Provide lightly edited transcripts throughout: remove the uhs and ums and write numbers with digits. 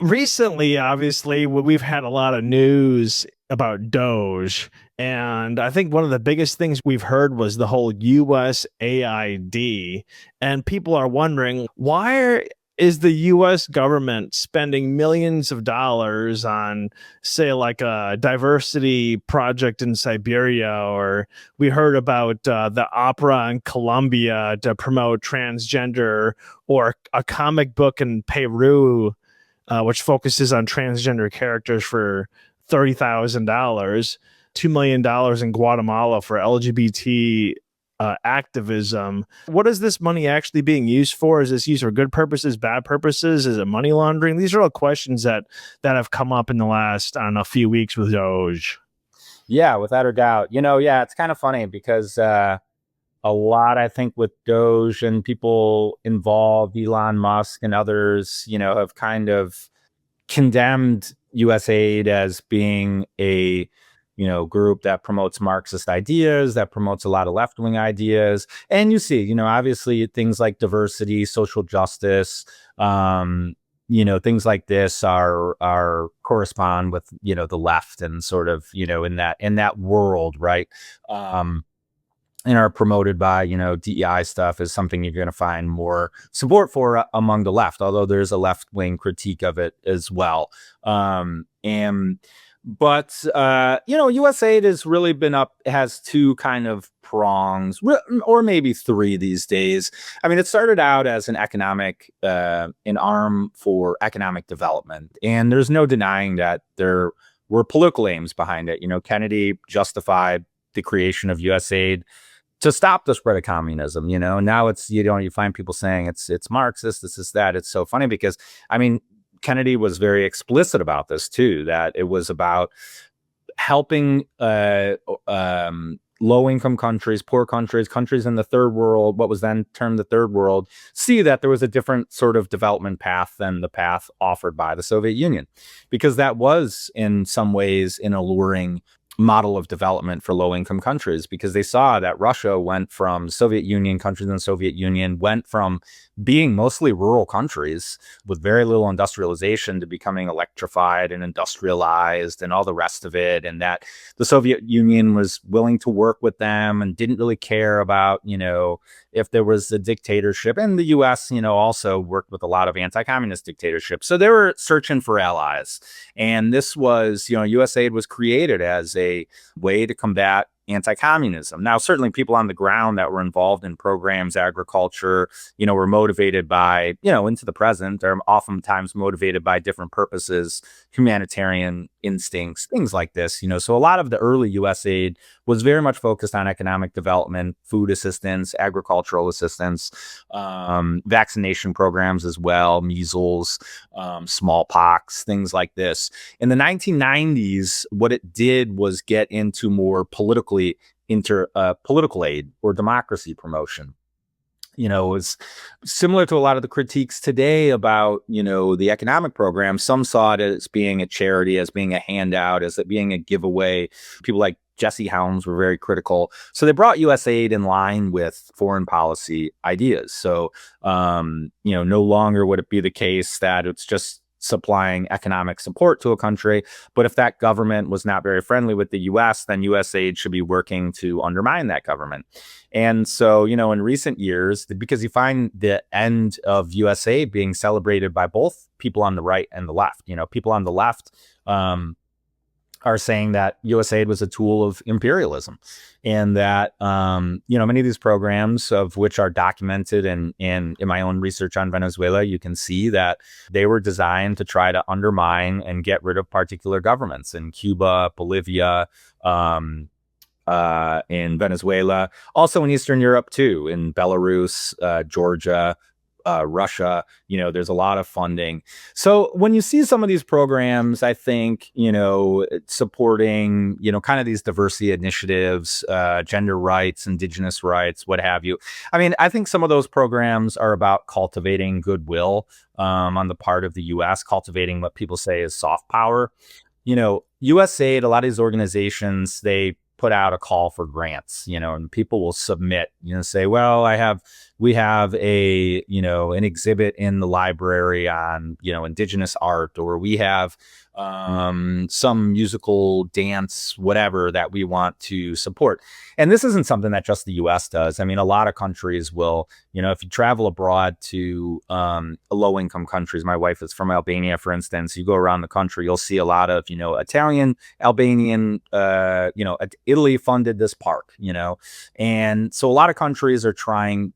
Recently, obviously, we've had a lot of news about Doge. And I think one of the biggest things we've heard was the whole USAID. And people are wondering, why is the US government spending millions of dollars on, say, like a diversity project in Siberia? Or we heard about the opera in Colombia to promote transgender, or a comic book in Peru which focuses on transgender characters for $30,000, $2 million in Guatemala for LGBT activism. What is this money actually being used for? Is this used for good purposes, bad purposes? Is it money laundering? These are all questions that have come up in the last, I don't know, few weeks with Doge. Yeah, without a doubt. Yeah, it's kind of funny because a lot, I think, with Doge and people involved, Elon Musk and others, have kind of condemned USAID as being a group that promotes Marxist ideas, that promotes a lot of left-wing ideas. And you see, obviously things like diversity, social justice, things like this are correspond with the left and sort of in that world, right? And are promoted by DEI stuff is something you're going to find more support for among the left, although there's a left-wing critique of it as well. And but USAID has really been has two kind of prongs, or maybe three these days. I mean, it started out as an arm for economic development, and there's no denying that there were political aims behind it. Kennedy justified the creation of USAID to stop the spread of communism. Now it's, you find people saying it's Marxist, this is that. It's so funny because, I mean, Kennedy was very explicit about this too, that it was about helping low-income countries, poor countries, countries in the third world, what was then termed the third world, see that there was a different sort of development path than the path offered by the Soviet Union, because that was in some ways an alluring model of development for low-income countries, because they saw that Russia went from Soviet Union, countries in the Soviet Union went from being mostly rural countries with very little industrialization to becoming electrified and industrialized and all the rest of it. And that the Soviet Union was willing to work with them and didn't really care about, if there was a dictatorship. And the US, also worked with a lot of anti-communist dictatorships. So they were searching for allies. And this was, USAID was created as a way to combat anti-communism. Now, certainly people on the ground that were involved in programs, agriculture, were motivated by, into the present, are oftentimes motivated by different purposes, humanitarian instincts, things like this. So a lot of the early USAID was very much focused on economic development, food assistance, agricultural assistance, vaccination programs as well, measles, smallpox, things like this. In the 1990s, what it did was get into more political aid or democracy promotion. It was similar to a lot of the critiques today about, the economic program. Some saw it as being a charity, as being a handout, as it being a giveaway. People like Jesse Helms were very critical. So they brought USAID in line with foreign policy ideas. So, no longer would it be the case that it's just supplying economic support to a country. But if that government was not very friendly with the US, then USAID should be working to undermine that government. And so, in recent years, because you find the end of USAID being celebrated by both people on the right and the left. People on the left are saying that USAID was a tool of imperialism, and that many of these programs, of which are documented in my own research on Venezuela, you can see that they were designed to try to undermine and get rid of particular governments in Cuba, Bolivia, in Venezuela, also in Eastern Europe too, in Belarus, Georgia, Russia. There's a lot of funding. So when you see some of these programs, I think, supporting, kind of these diversity initiatives, gender rights, indigenous rights, what have you. I mean, I think some of those programs are about cultivating goodwill on the part of the US, cultivating what people say is soft power. USAID, a lot of these organizations, they put out a call for grants, and people will submit, say, well, I have we have an exhibit in the library on, indigenous art, or we have some musical dance, whatever that we want to support. And this isn't something that just the US does. I mean, a lot of countries will, if you travel abroad to low income countries, my wife is from Albania, for instance, you go around the country, you'll see a lot of, Italian, Albanian, Italy funded this park, and so a lot of countries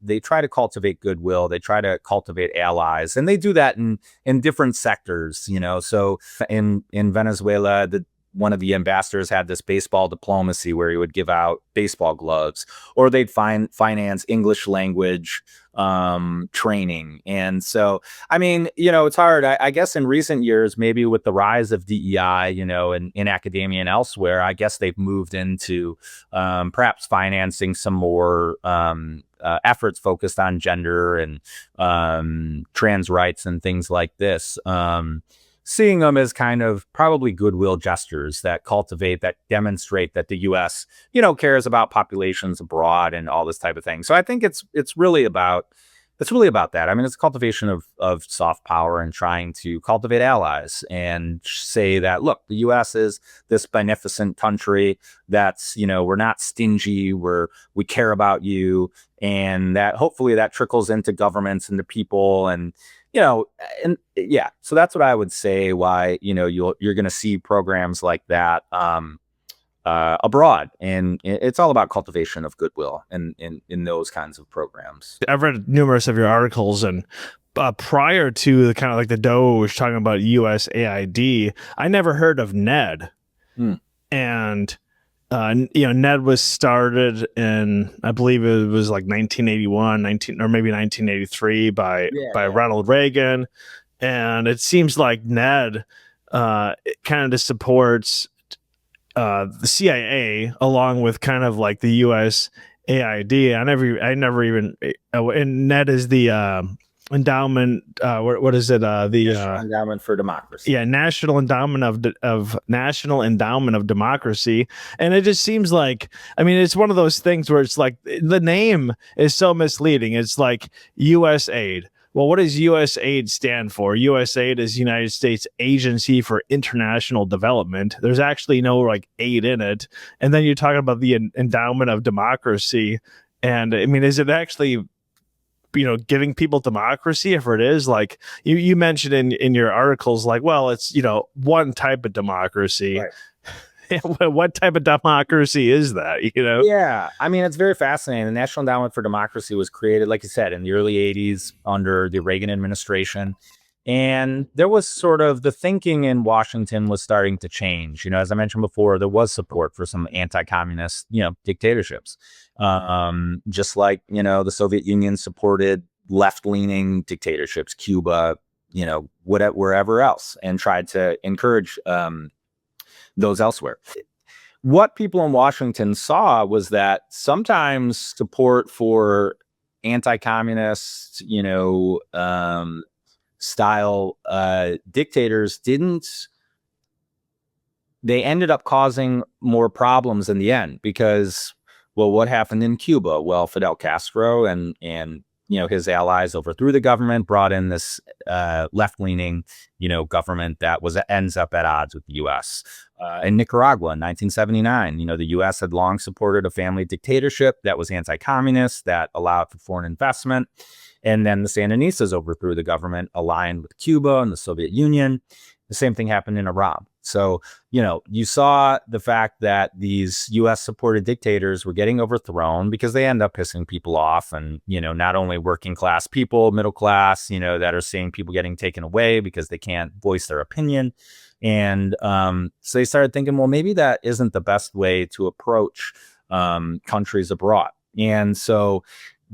they try to cultivate goodwill, they try to cultivate allies, and they do that in different sectors, so in Venezuela, one of the ambassadors had this baseball diplomacy where he would give out baseball gloves, or they'd finance English language training. And so, I mean, it's hard. I guess in recent years, maybe with the rise of DEI, in academia and elsewhere, I guess they've moved into perhaps financing some more efforts focused on gender and trans rights and things like this. Seeing them as kind of probably goodwill gestures that demonstrate that the U.S., cares about populations abroad and all this type of thing. So I think it's really about that. I mean, it's a cultivation of soft power and trying to cultivate allies and say that, look, the U.S. is this beneficent country that's, we're not stingy, we care about you, and that hopefully that trickles into governments and the people and, so that's what I would say why, you're going to see programs like that abroad. And it's all about cultivation of goodwill in those kinds of programs. I've read numerous of your articles, and prior to the kind of like the Doge talking about USAID, I never heard of NED. And NED was started in, I believe it was like 1981, or maybe 1983 by Ronald Reagan. And it seems like NED it kind of supports the CIA along with kind of like the USAID. I never even, and NED is the endowment, what is it, the Endowment for Democracy. National Endowment of Democracy. And it just seems like, I mean, it's one of those things where it's like the name is so misleading. It's like USAID. Well, what does USAID stand for? USAID is United States Agency for International Development. There's actually no like aid in it. And then you're talking about the endowment of democracy. And I mean, is it actually, giving people democracy? If it is, like you mentioned in your articles, like, well, it's, one type of democracy. Right. What type of democracy is that? Yeah, I mean, it's very fascinating. The National Endowment for Democracy was created, like you said, in the early 80s under the Reagan administration. And there was sort of the thinking in Washington was starting to change. As I mentioned before, there was support for some anti-communist, dictatorships. Just like, the Soviet Union supported left-leaning dictatorships, Cuba, wherever else, and tried to encourage those elsewhere. What people in Washington saw was that sometimes support for anti-communist, style dictators they ended up causing more problems in the end because, well, what happened in Cuba? Well, Fidel Castro and his allies overthrew the government, brought in this left-leaning, government that ends up at odds with the U.S. In Nicaragua in 1979, the U.S. had long supported a family dictatorship that was anti-communist, that allowed for foreign investment. And then the Sandinistas overthrew the government, aligned with Cuba and the Soviet Union. The same thing happened in Iran. So, you saw the fact that these U.S.-supported dictators were getting overthrown because they end up pissing people off. And, not only working class people, middle class, that are seeing people getting taken away because they can't voice their opinion. And so they started thinking, well, maybe that isn't the best way to approach countries abroad. And so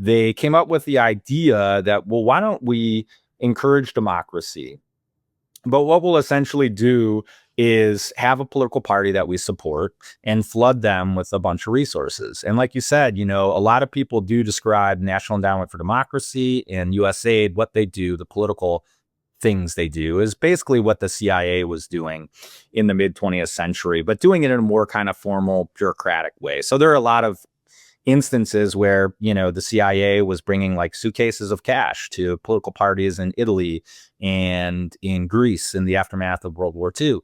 they came up with the idea that, well, why don't we encourage democracy? But what we'll essentially do is have a political party that we support and flood them with a bunch of resources. And like you said, a lot of people do describe National Endowment for Democracy and USAID, what they do, the political things they do, is basically what the CIA was doing in the mid 20th century, but doing it in a more kind of formal bureaucratic way. So there are a lot of instances where, the CIA was bringing like suitcases of cash to political parties in Italy and in Greece in the aftermath of World War II.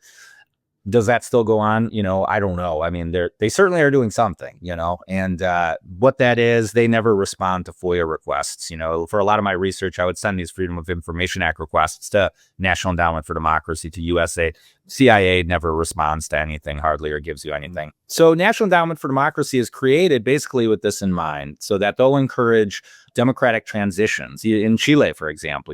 Does that still go on? I don't know. I mean, they certainly are doing something, and what that is, they never respond to FOIA requests. For a lot of my research, I would send these Freedom of Information Act requests to National Endowment for Democracy, to USAID. CIA never responds to anything hardly, or gives you anything. So National Endowment for Democracy is created basically with this in mind, so that they'll encourage democratic transitions. In Chile, for example,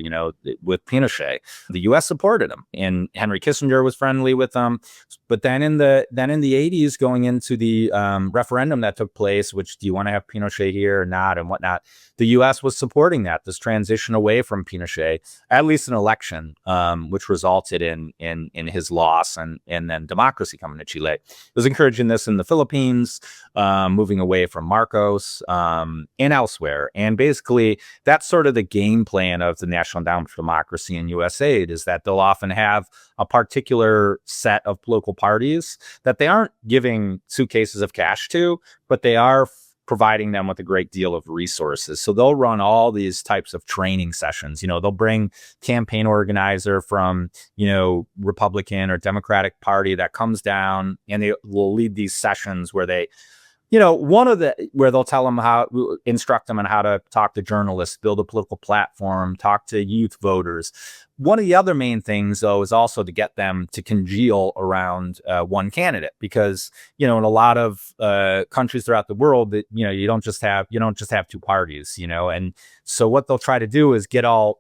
with Pinochet, the U.S. supported him, and Henry Kissinger was friendly with them. But then in the 80s, going into the referendum that took place, which, do you want to have Pinochet here or not, and whatnot, the U.S. was supporting this transition away from Pinochet, at least an election, which resulted in his loss and then democracy coming to Chile. It was encouraging this in the Philippines, moving away from Marcos, and elsewhere. And basically, that's sort of the game plan of the National Endowment for Democracy and USAID, is that they'll often have a particular set of political parties that they aren't giving suitcases of cash to, but they are providing them with a great deal of resources. So they'll run all these types of training sessions. They'll bring campaign organizer from, Republican or Democratic Party that comes down, and they will lead these sessions where they, where they'll tell them instruct them on how to talk to journalists, build a political platform, talk to youth voters. One of the other main things, though, is also to get them to congeal around one candidate, because, in a lot of countries throughout the world, that, you don't just have two parties, and so what they'll try to do is get all,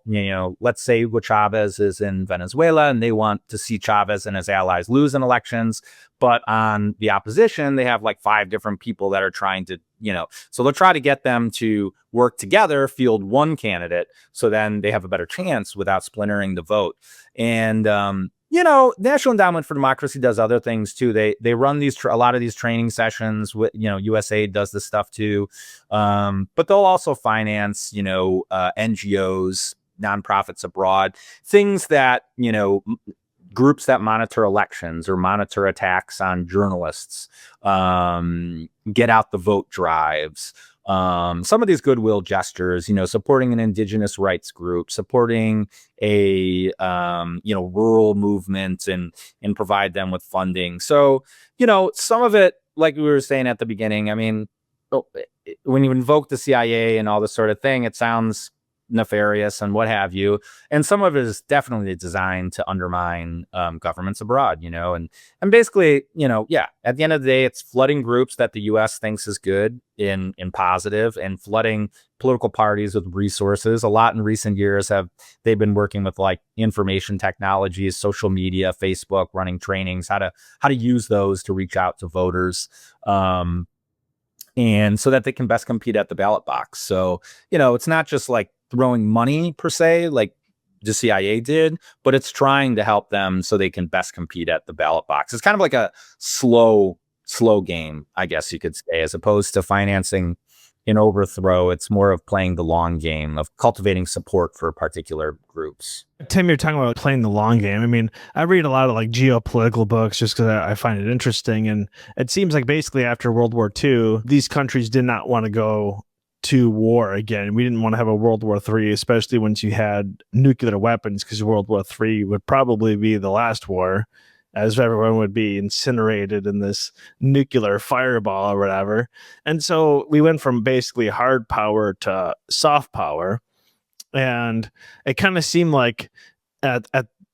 let's say Hugo Chavez is in Venezuela and they want to see Chavez and his allies lose in elections. But on the opposition, they have like 5 different people that are trying to, so they'll try to get them to work together, field one candidate, so then they have a better chance without splintering the vote. And, National Endowment for Democracy does other things too. They run a lot of these training sessions with, USAID does this stuff too. But they'll also finance, NGOs, nonprofits abroad, things that, groups that monitor elections or monitor attacks on journalists, get out the vote drives, some of these goodwill gestures, supporting an indigenous rights group, supporting a, rural movement, and provide them with funding. So, some of it, like we were saying at the beginning, I mean, when you invoke the CIA and all this sort of thing, it sounds nefarious and what have you, and some of it is definitely designed to undermine governments abroad, and basically, at the end of the day, it's flooding groups that the U.S. thinks is good in positive, and flooding political parties with resources. A lot in recent years they've been working with like information technologies, social media, Facebook, running trainings, how to use those to reach out to voters, and so that they can best compete at the ballot box. So, it's not just like throwing money per se, like the CIA did, but it's trying to help them so they can best compete at the ballot box. It's kind of like a slow game, I guess you could say, as opposed to financing an overthrow. It's more of playing the long game, of cultivating support for particular groups. Tim, you're talking about playing the long game. I mean, I read a lot of like geopolitical books just because I find it interesting. And it seems like basically after World War II, these countries did not want to go to war again. We didn't want to have a World War III, especially once you had nuclear weapons, because World War III would probably be the last war, as everyone would be incinerated in this nuclear fireball or whatever. And so we went from basically hard power to soft power. And it kind of seemed like at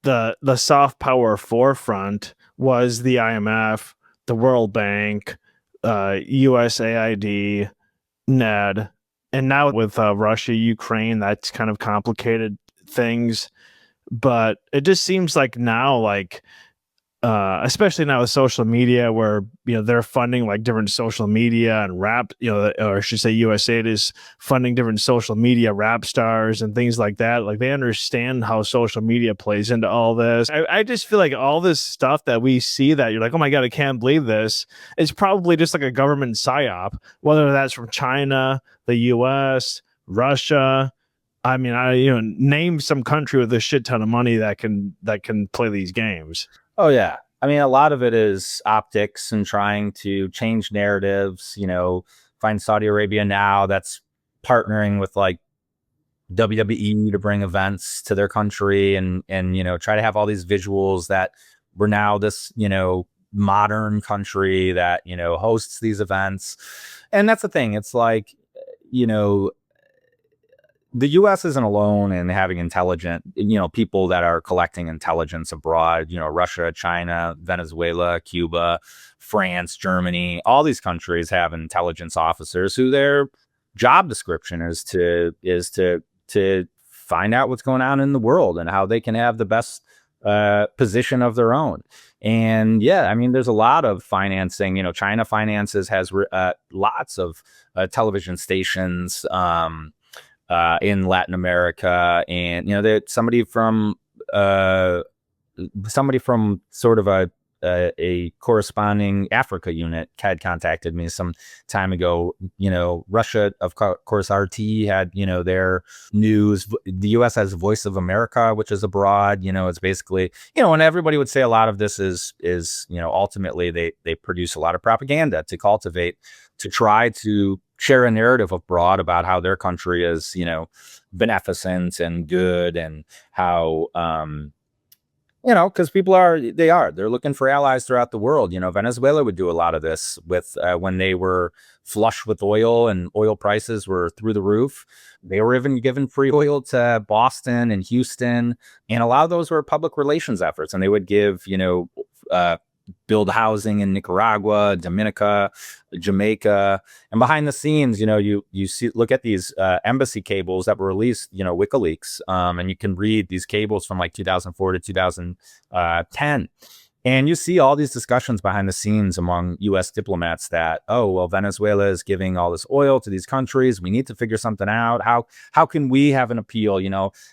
the soft power forefront was the IMF, the World Bank, USAID, NED. And now with Russia, Ukraine, that's kind of complicated things. But it just seems like now, like, especially now with social media, where they're funding like different social media and rap, or I should say USAID is funding different social media rap stars and things like that. Like, they understand how social media plays into all this. I just feel like all this stuff that we see that you're like, oh my God, I can't believe this, is probably just like a government psyop, whether that's from China, the US, Russia. I mean, name some country with a shit ton of money that can play these games. Oh, yeah. I mean, a lot of it is optics and trying to change narratives, find Saudi Arabia now that's partnering with like WWE to bring events to their country, and try to have all these visuals that we're now this modern country that hosts these events. And that's the thing. It's like the U.S. isn't alone in having intelligent, people that are collecting intelligence abroad. Russia, China, Venezuela, Cuba, France, Germany, all these countries have intelligence officers who their job description is to find out what's going on in the world and how they can have the best position of their own. And yeah, I mean, there's a lot of financing. China finances has lots of television stations in Latin America, and that somebody from sort of a corresponding Africa unit had contacted me some time ago. Russia, of course, RT had their news. The U.S. has Voice of America, which is abroad. It's basically and everybody would say a lot of this is ultimately they produce a lot of propaganda to try to share a narrative abroad about how their country is beneficent and good, and how because people they're looking for allies throughout the world. Venezuela would do a lot of this with when they were flush with oil and oil prices were through the roof. They were even given free oil to Boston and Houston, and a lot of those were public relations efforts. And they would give build housing in Nicaragua, Dominica, Jamaica, and behind the scenes, you look at these embassy cables that were released, WikiLeaks, and you can read these cables from like 2004 to 2010. And you see all these discussions behind the scenes among U.S. diplomats that, oh, well, Venezuela is giving all this oil to these countries. We need to figure something out. How can we have an appeal,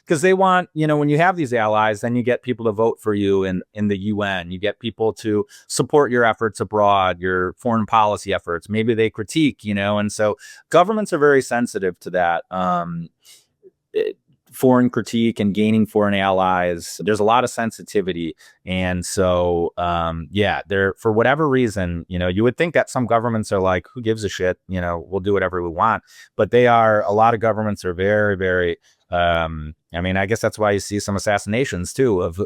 because they want, when you have these allies, then you get people to vote for you in the UN. You get people to support your efforts abroad, your foreign policy efforts. Maybe they critique, and so governments are very sensitive to that. Foreign critique and gaining foreign allies. There's a lot of sensitivity. And so, there, for whatever reason, you would think that some governments are like, who gives a shit? We'll do whatever we want. But a lot of governments are very, very, I guess that's why you see some assassinations too of,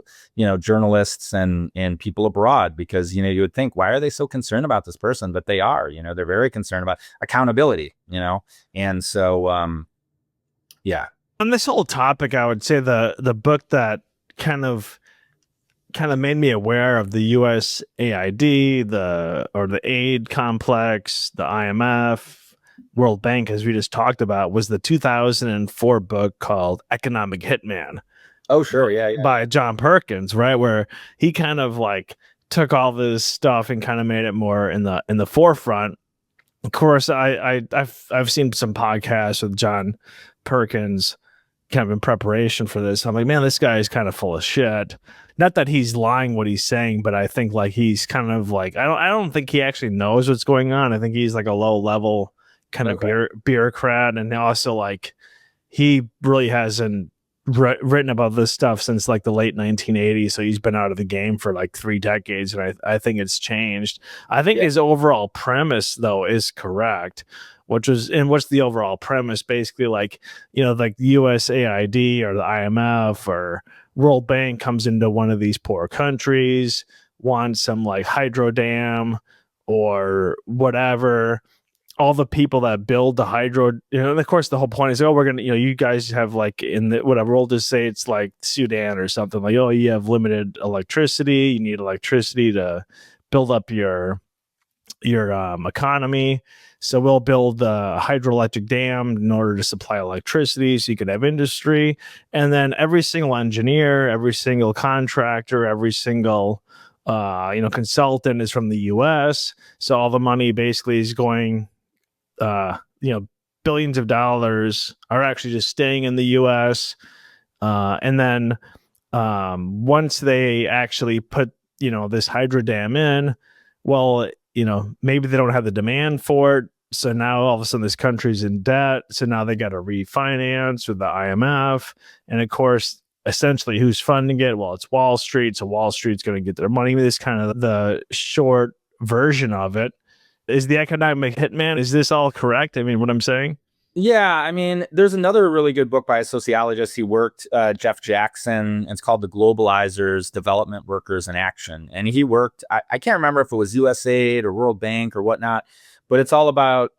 journalists and people abroad, because, you would think, why are they so concerned about this person? But they are, they're very concerned about accountability, and so, yeah. On this whole topic, I would say the book that kind of made me aware of the USAID, the aid complex, the IMF, World Bank, as we just talked about, was the 2004 book called Economic Hitman. Oh, sure. Yeah. By John Perkins, right? Where he kind of like took all this stuff and kind of made it more in the forefront. Of course, I've seen some podcasts with John Perkins kind of in preparation for this. I'm like, man, this guy is kind of full of shit. Not that he's lying what he's saying, but I think like he's kind of like, I don't think he actually knows what's going on. I think he's like a low level kind of bureaucrat. And also like he really hasn't written about this stuff since like the late 1980s. So he's been out of the game for like 3 decades. And I think it's changed. I think his overall premise though is correct. What's the overall premise? Basically, like, like the USAID or the IMF or World Bank comes into one of these poor countries, wants some like hydro dam or whatever. All the people that build the hydro, and of course the whole point is, oh, we're gonna, you guys have like in the whatever, we'll just say it's like Sudan or something, like, oh, you have limited electricity, you need electricity to build up your economy. So we'll build a hydroelectric dam in order to supply electricity so you can have industry. And then every single engineer, every single contractor, every single consultant is from the US. So all the money basically is going, billions of dollars are actually just staying in the US. And then once they actually put, this hydro dam in, well, maybe they don't have the demand for it. So now all of a sudden this country's in debt. So now they got to refinance with the IMF. And of course, essentially who's funding it? Well, it's Wall Street. So Wall Street's going to get their money. This kind of the short version of it. is the economic hitman. Is this all correct? I mean, what I'm saying? Yeah, I mean, there's another really good book by a sociologist. He worked, Jeff Jackson. It's called The Globalizers, Development Workers in Action. And he worked, I can't remember if it was USAID or World Bank or whatnot, but it's all about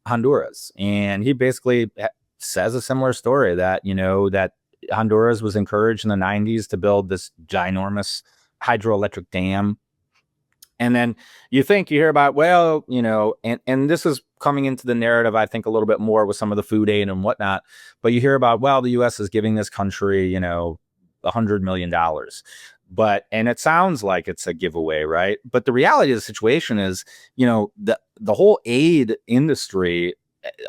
Honduras. And he basically says a similar story that, that Honduras was encouraged in the 90s to build this ginormous hydroelectric dam. And then you hear about, well, and this is coming into the narrative, I think, a little bit more with some of the food aid and whatnot. But you hear about, well, the U.S. is giving this country, $100 million. And it sounds like it's a giveaway, right? But the reality of the situation is, the whole aid industry,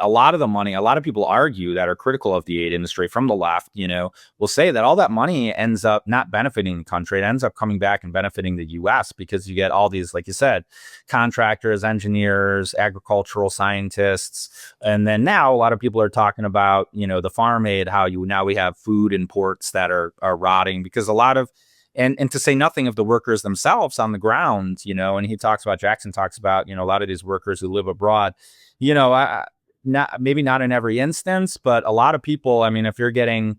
a lot of the money, a lot of people argue that are critical of the aid industry from the left, will say that all that money ends up not benefiting the country. It ends up coming back and benefiting the U.S. because you get all these, like you said, contractors, engineers, agricultural scientists. And then now a lot of people are talking about, the farm aid, how now we have food imports that are rotting because a lot of, and to say nothing of the workers themselves on the ground, and Jackson talks about, a lot of these workers who live abroad, maybe not in every instance, but a lot of people, I mean, if you're getting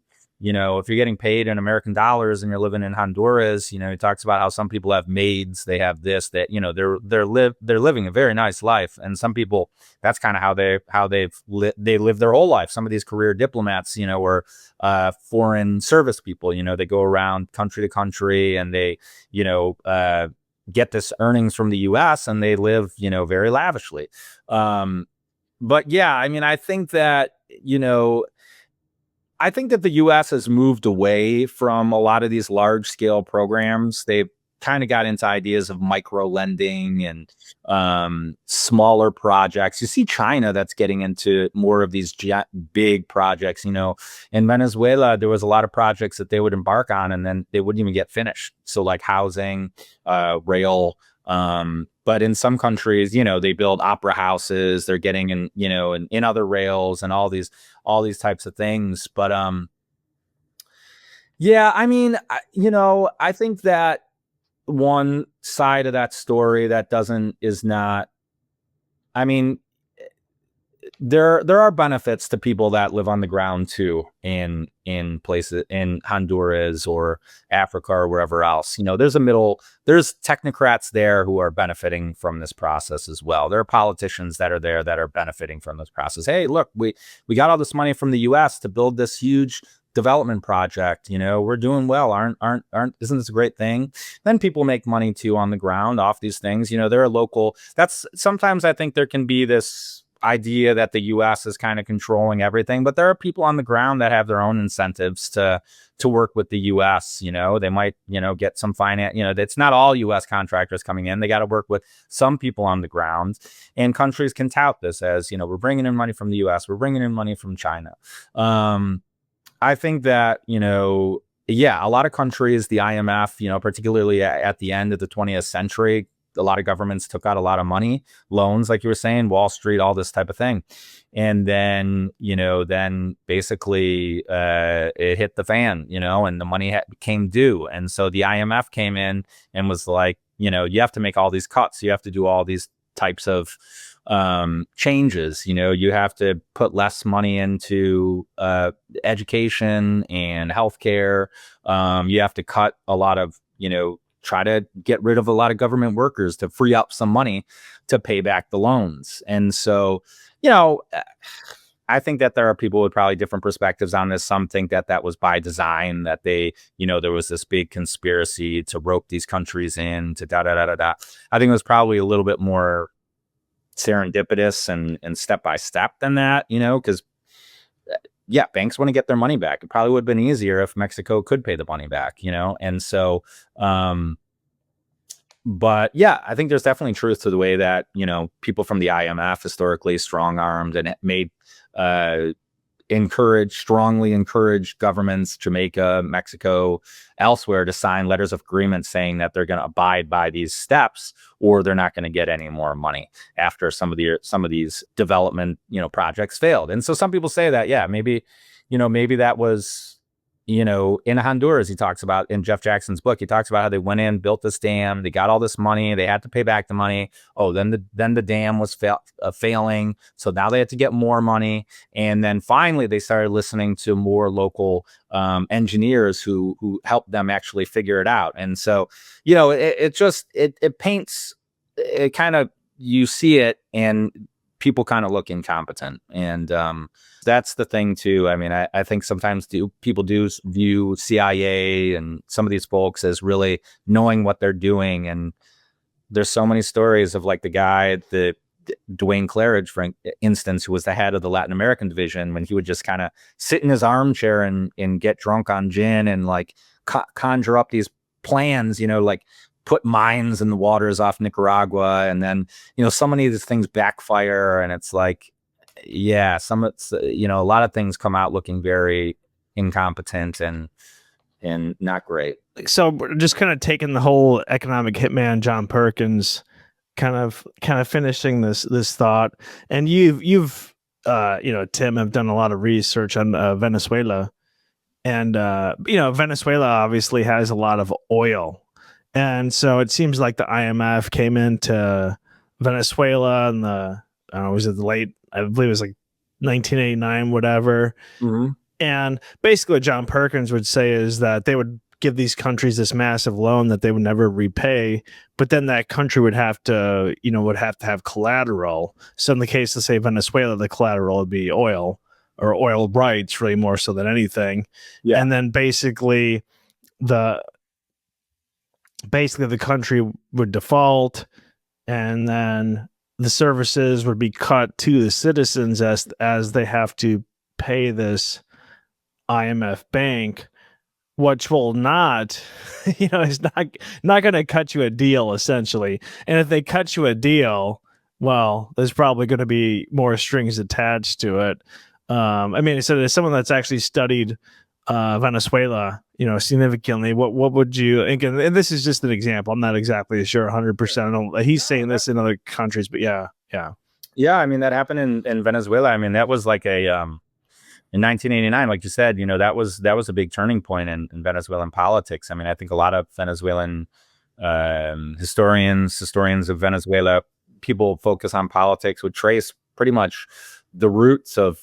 paid in American dollars and you're living in Honduras, he talks about how some people have maids, they have this, that, they're living a very nice life. And some people, that's kind of how they live their whole life. Some of these career diplomats, or foreign service people, they go around country to country and they, get this earnings from the US and they live, very lavishly. But yeah, I mean, I think that the U.S. has moved away from a lot of these large scale programs. They've kind of got into ideas of micro lending and smaller projects. You see China that's getting into more of these big projects. In Venezuela, there was a lot of projects that they would embark on and then they wouldn't even get finished. So like housing, rail, but in some countries, they build opera houses, they're getting in other rails and all these types of things. But, yeah, I mean, I think that one side of that story that is not, I mean, there are benefits to people that live on the ground too in places in Honduras or Africa or wherever else. There's technocrats there who are benefiting from this process as well. There are politicians that are there that are benefiting from this process. Hey, look, we got all this money from the US to build this huge development project. We're doing well. Isn't this a great thing? Then people make money too on the ground off these things. There are local, that's sometimes I think there can be this idea that the U.S. is kind of controlling everything, but there are people on the ground that have their own incentives to work with the U.S. They might get some finance. It's not all U.S. contractors coming in. They got to work with some people on the ground, and countries can tout this as we're bringing in money from the U.S. We're bringing in money from China. I think that yeah, a lot of countries, the IMF, particularly at the end of the 20th century. A lot of governments took out a lot of money, loans, like you were saying, Wall Street, all this type of thing. And then, then basically it hit the fan, and the money came due. And so the IMF came in and was like, you have to make all these cuts. You have to do all these types of changes. You have to put less money into education and healthcare. You have to cut a lot of, try to get rid of a lot of government workers to free up some money to pay back the loans. And so, I think that there are people with probably different perspectives on this. Some think that was by design, that they, there was this big conspiracy to rope these countries in to da da da da da. I think it was probably a little bit more serendipitous and step by step than that, because yeah, banks want to get their money back. It probably would have been easier if Mexico could pay the money back, and so, but yeah, I think there's definitely truth to the way that, people from the IMF historically strong-armed and made, strongly encouraged governments, Jamaica, Mexico, elsewhere, to sign letters of agreement saying that they're going to abide by these steps or they're not going to get any more money after some of these development, projects failed. And so some people say that, yeah, maybe that was, in Honduras, he talks about, in Jeff Jackson's book, he talks about how they went in, built this dam, they got all this money, they had to pay back the money. Oh, then the dam was failing, so now they had to get more money, and then finally they started listening to more local engineers who helped them actually figure it out. And so, it paints, it kind of, you see it, and people kind of look incompetent. And that's the thing too. I mean, I think sometimes people do view CIA and some of these folks as really knowing what they're doing. And there's so many stories of like the guy, the Dwayne Claridge, for instance, who was the head of the Latin American division, when he would just kind of sit in his armchair and get drunk on gin and like conjure up these plans, like put mines in the waters off Nicaragua. And then, so many of these things backfire, and it's like, yeah, a lot of things come out looking very incompetent and not great. So we're just kind of taking the whole economic hitman John Perkins, kind of finishing this thought. And you've Tim, have done a lot of research on Venezuela, and Venezuela obviously has a lot of oil, and so it seems like the IMF came into Venezuela in was it I believe it was like 1989, whatever. Mm-hmm. And basically what John Perkins would say is that they would give these countries this massive loan that they would never repay, but then that country would have to have collateral. So in the case of, say, Venezuela, the collateral would be oil, or oil rights, really, more so than anything. Yeah. And then basically the country would default, and then the services would be cut to the citizens as they have to pay this IMF bank, which will not, is not going to cut you a deal, essentially. And if they cut you a deal, well, there's probably going to be more strings attached to it. I mean, so as someone that's actually studied Venezuela, significantly, what would you, again, and this is just an example, I'm not exactly sure 100%. He's saying this in other countries, but yeah. I mean, that happened in Venezuela. I mean, that was like in 1989, like you said, that was a big turning point in Venezuelan politics. I mean, I think a lot of Venezuelan historians of Venezuela, people focus on politics, would trace pretty much the roots of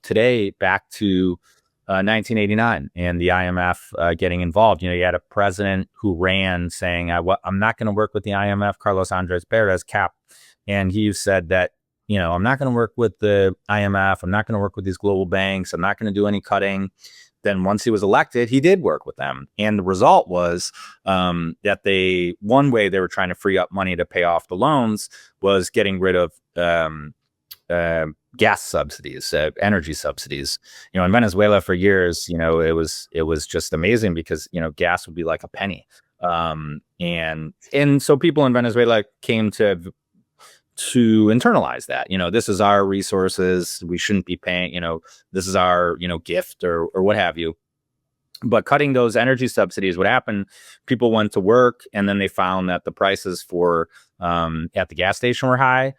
today back to 1989 and the IMF getting involved. You had a president who ran saying, I'm not going to work with the IMF, Carlos Andres Perez, CAP. And he said that, I'm not going to work with the IMF. I'm not going to work with these global banks. I'm not going to do any cutting. Then once he was elected, he did work with them. And the result was that one way they were trying to free up money to pay off the loans was getting rid of gas subsidies, energy subsidies. In Venezuela for years, it was just amazing because, gas would be like a penny. And so people in Venezuela came to internalize that, this is our resources. We shouldn't be paying, this is our, gift or what have you. But cutting those energy subsidies, what happened, people went to work, and then they found that the prices for at the gas station were higher.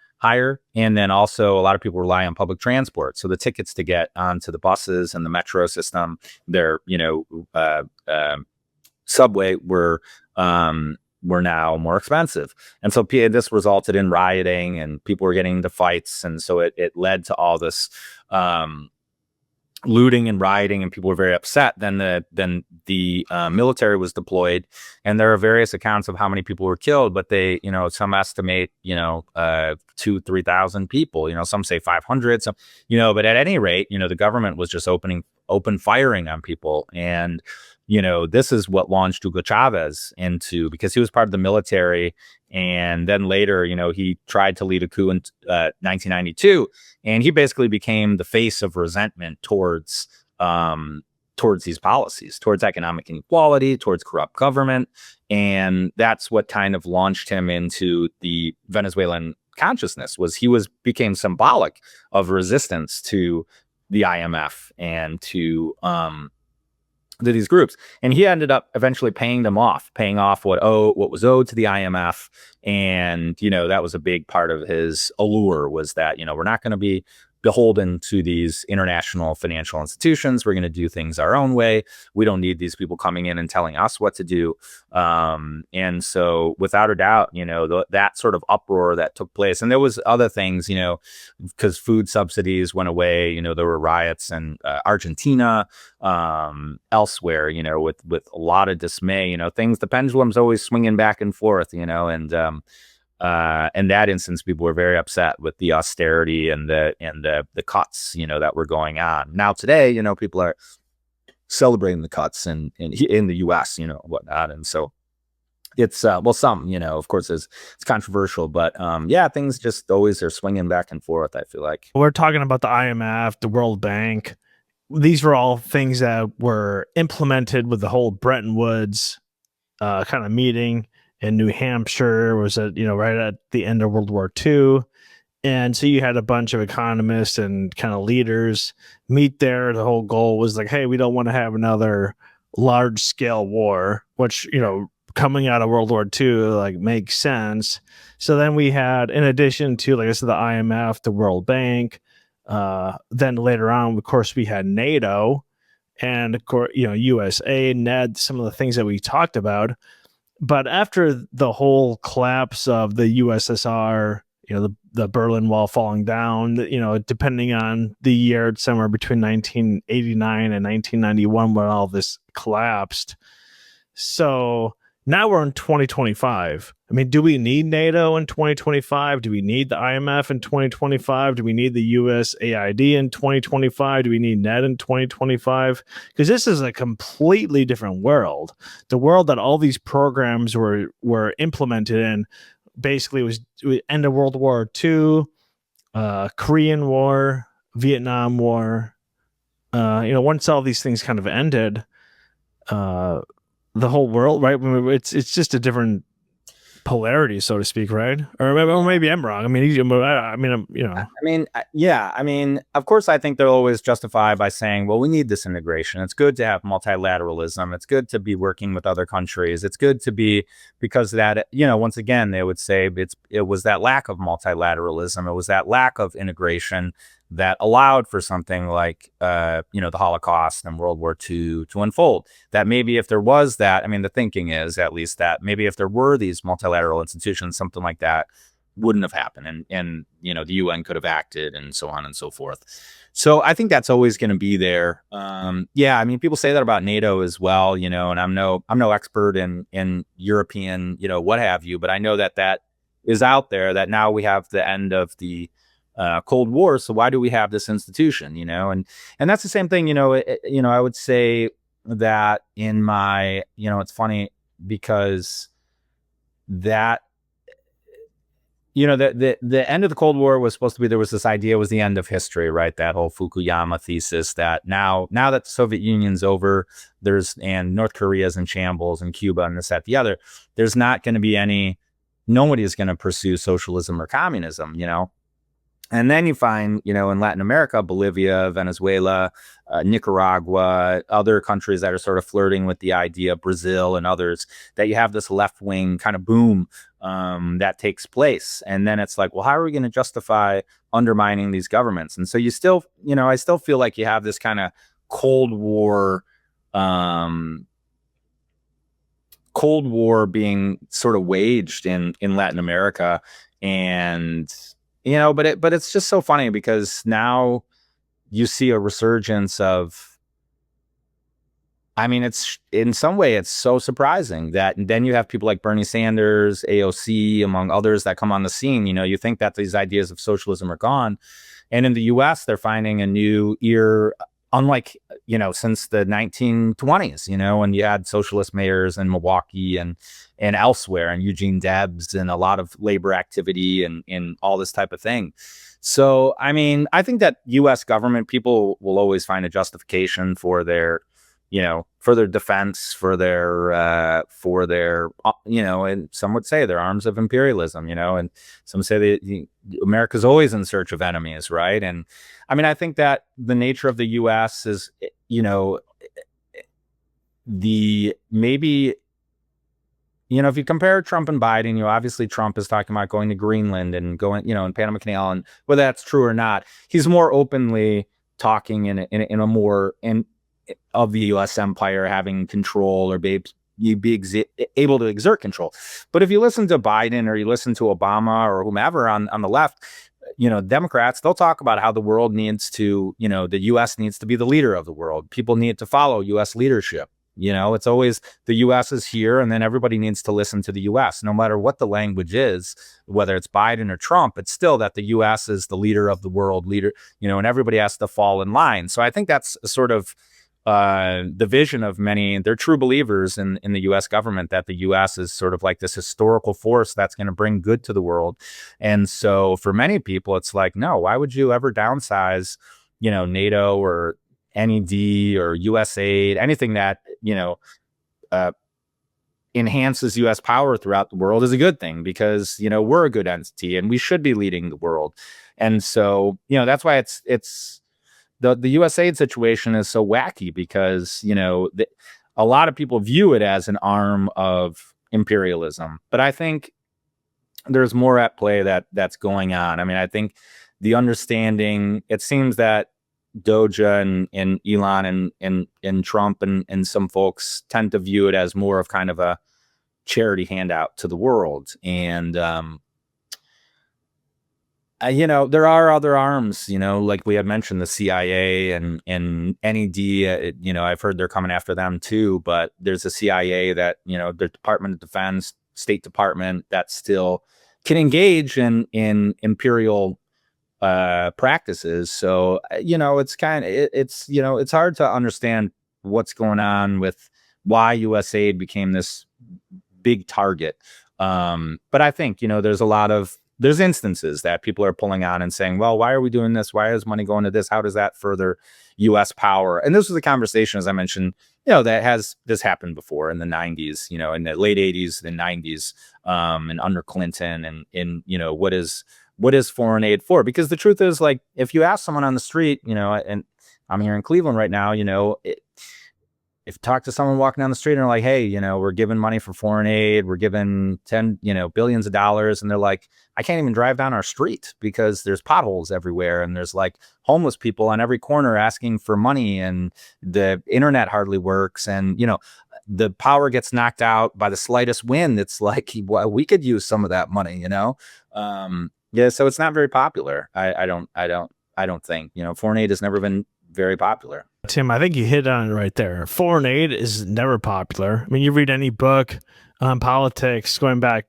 And then also a lot of people rely on public transport. So the tickets to get onto the buses and the metro system, their, subway were now more expensive. And so this resulted in rioting, and people were getting into fights. And so it led to all this looting and rioting, and people were very upset. Then the military was deployed, and there are various accounts of how many people were killed, but they, some estimate, 2,000-3,000 people, some say 500, some, but at any rate, the government was just open firing on people. And this is what launched Hugo Chavez because he was part of the military. And then later, he tried to lead a coup in 1992, and he basically became the face of resentment towards these policies, towards economic inequality, towards corrupt government. And that's what kind of launched him into the Venezuelan consciousness. He became symbolic of resistance to the IMF and to these groups. And he ended up eventually paying off what was owed to the IMF. And, that was a big part of his allure, was that, we're not going to be beholden to these international financial institutions. We're going to do things our own way. We don't need these people coming in and telling us what to do. And so without a doubt, that sort of uproar that took place, and there was other things, because food subsidies went away, there were riots in Argentina, elsewhere, with a lot of dismay, the pendulum's always swinging back and forth, and in that instance, people were very upset with the austerity and the cuts, that were going on. Now today, people are celebrating the cuts in the U.S., whatnot, and so it's some, of course, it's controversial, but things just always are swinging back and forth, I feel like. We're talking about the IMF, the World Bank. These were all things that were implemented with the whole Bretton Woods kind of meeting in New Hampshire. Was right at the end of World War II. And so you had a bunch of economists and kind of leaders meet there. The whole goal was like, hey, we don't want to have another large scale war, which, coming out of World War II, like, makes sense. So then we had, in addition to, like I said, the IMF, the World Bank, then later on, of course, we had NATO and, of course, USAID, NED, some of the things that we talked about. But after the whole collapse of the USSR, the Berlin Wall falling down, depending on the year, it's somewhere between 1989 and 1991 when all this collapsed. So now we're in 2025. I mean, do we need NATO in 2025? Do we need the IMF in 2025? Do we need the USAID in 2025? Do we need NED in 2025? Because this is a completely different world. The world that all these programs were implemented in basically was end of World War II, Korean War, Vietnam War. Once all these things kind of ended, the whole world, right? It's just a different polarity, so to speak, right? Or maybe I'm wrong. Of course, I think they'll always justify by saying, well, we need this integration. It's good to have multilateralism. It's good to be working with other countries. It's good to be, because that, once again, they would say it was that lack of multilateralism. It was that lack of integration that allowed for something like, the Holocaust and World War II to unfold. That maybe if there was that, the thinking is at least that maybe if there were these multilateral institutions, something like that wouldn't have happened. And the UN could have acted and so on and so forth. So I think that's always going to be there. People say that about NATO as well, and I'm no expert in European, what have you, but I know that is out there, that now we have the end of the Cold War. So why do we have this institution, and that's the same thing, I would say that in my, it's funny because that, the end of the Cold War was supposed to be, there was this idea was the end of history, right? That whole Fukuyama thesis that now that the Soviet Union's over, and North Korea's in shambles and Cuba and this, that, the other, there's not going to be nobody is going to pursue socialism or communism, And then you find, in Latin America, Bolivia, Venezuela, Nicaragua, other countries that are sort of flirting with the idea, Brazil and others, that you have this left-wing kind of boom that takes place. And then it's like, well, how are we going to justify undermining these governments? And so you still, I still feel like you have this kind of Cold War being sort of waged in Latin America. And but it's just so funny because now you see a resurgence of, it's in some way, it's so surprising that then you have people like Bernie Sanders, AOC, among others that come on the scene. You think that these ideas of socialism are gone. And in the US, they're finding a new ear, unlike, since the 1920s, when you had socialist mayors in Milwaukee and elsewhere, and Eugene Debs and a lot of labor activity and all this type of thing. So, I think that U.S. government people will always find a justification for their, for their defense, for their, and some would say they're arms of imperialism, and some say that America's always in search of enemies, right? And I think that the nature of the U.S. is, maybe if you compare Trump and Biden, obviously Trump is talking about going to Greenland and going, in Panama Canal, and whether that's true or not, he's more openly talking in a more of the U.S. empire having control or able to exert control. But if you listen to Biden or you listen to Obama or whomever on the left, Democrats, they'll talk about how the world needs to, the U.S. needs to be the leader of the world. People need to follow U.S. leadership. It's always the U.S. is here, and then everybody needs to listen to the U.S. No matter what the language is, whether it's Biden or Trump, it's still that the U.S. is the leader of the world, and everybody has to fall in line. So I think that's a sort of the vision of many. They're true believers in the U.S. government that the U.S. is sort of like this historical force that's going to bring good to the world. And so for many people, it's like, no, why would you ever downsize, NATO or NED or USAID, anything that, enhances U.S. power throughout the world is a good thing, because, we're a good entity and we should be leading the world. And so, that's why it's the USAID situation is so wacky, because, a lot of people view it as an arm of imperialism. But I think there's more at play that's going on. I mean, I think the understanding, it seems that Doja and Elon and Trump and some folks tend to view it as more of kind of a charity handout to the world. And, there are other arms, like we had mentioned, the CIA and NED, I've heard they're coming after them too, but there's a CIA that, the Department of Defense, State Department, that still can engage in imperial practices. So, it's it's hard to understand what's going on with why USAID became this big target. But I think, there's instances that people are pulling on and saying, well, why are we doing this? Why is money going to this? How does that further U.S. power? And this was a conversation, as I mentioned, this happened before in the 90s, in the late 80s and 90s, and under Clinton, and what is foreign aid for? Because the truth is, like, if you ask someone on the street, and I'm here in Cleveland right now, if you talk to someone walking down the street and they're like, hey, we're giving money for foreign aid, we're giving billions of dollars. And they're like, I can't even drive down our street because there's potholes everywhere. And there's like homeless people on every corner asking for money, and the internet hardly works. And, the power gets knocked out by the slightest wind. It's like, well, we could use some of that money, Yeah. So it's not very popular. I don't think, foreign aid has never been very popular. Tim, I think you hit on it right there. Foreign aid is never popular. I mean, you read any book on politics going back,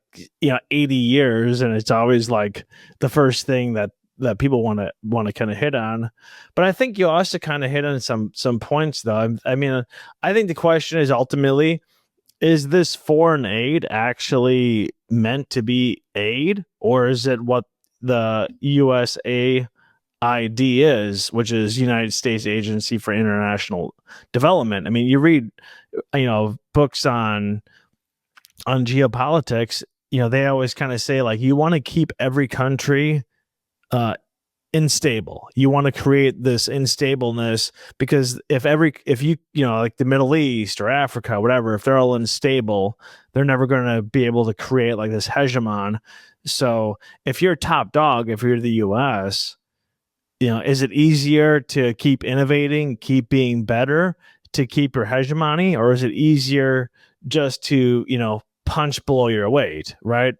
80 years, and it's always like the first thing that people want to kind of hit on. But I think you also kind of hit on some points, though. I mean, I think the question is ultimately, is this foreign aid actually meant to be aid, or is it what the USAID is, which is United States Agency for International Development? I mean, you read, books on geopolitics, they always kind of say, like, you want to keep every country unstable. You want to create this instableness, because if you like the Middle East or Africa, whatever, if they're all unstable, they're never going to be able to create like this hegemon. So if you're top dog, if you're the US, is it easier to keep innovating, keep being better, to keep your hegemony, or is it easier just to, punch below your weight, right?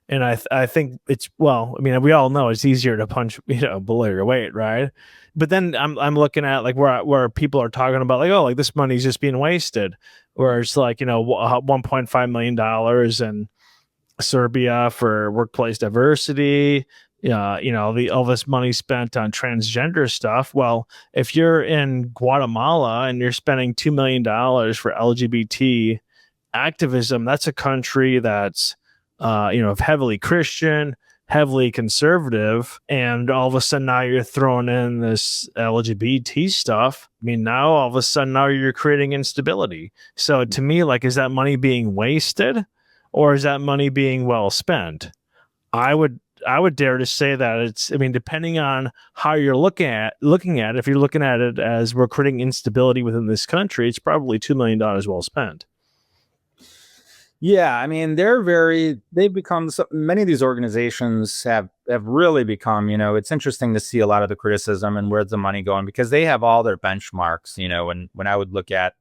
And I think it's, well, I mean, we all know it's easier to punch, below your weight, right? But then I'm looking at like where people are talking about like, oh, like this money's just being wasted, where it's like, $1.5 million in Serbia for workplace diversity. All this money spent on transgender stuff. Well, if you're in Guatemala and you're spending $2 million for LGBT activism, that's a country that's heavily Christian, heavily conservative, and all of a sudden now you're throwing in this LGBT stuff. I mean, now all of a sudden now you're creating instability. So to me, like, is that money being wasted, or is that money being well spent? I would dare to say that it's, I mean, depending on how you're looking at it, if you're looking at it as we're creating instability within this country, it's probably $2 million well spent. Yeah, I mean, they've become, so many of these organizations have really become, it's interesting to see a lot of the criticism and where's the money going, because they have all their benchmarks, when I would look at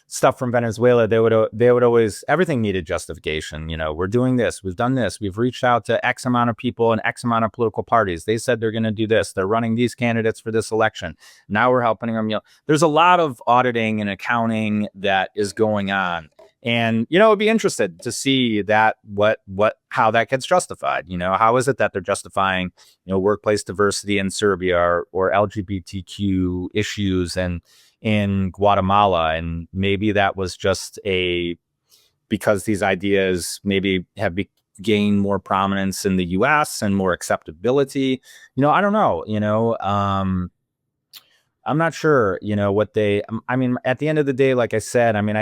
stuff from Venezuela, they would always, everything needed justification. We're doing this, we've done this, we've reached out to X amount of people and X amount of political parties. They said they're going to do this. They're running these candidates for this election. Now we're helping them. There's a lot of auditing and accounting that is going on. And, I'd be interested to see that how that gets justified. How is it that they're justifying, workplace diversity in Serbia, or LGBTQ issues and in Guatemala? And maybe that was just because these ideas maybe have gained more prominence in the US and more acceptability. I don't know, I'm not sure, I mean, at the end of the day, like I said, I mean,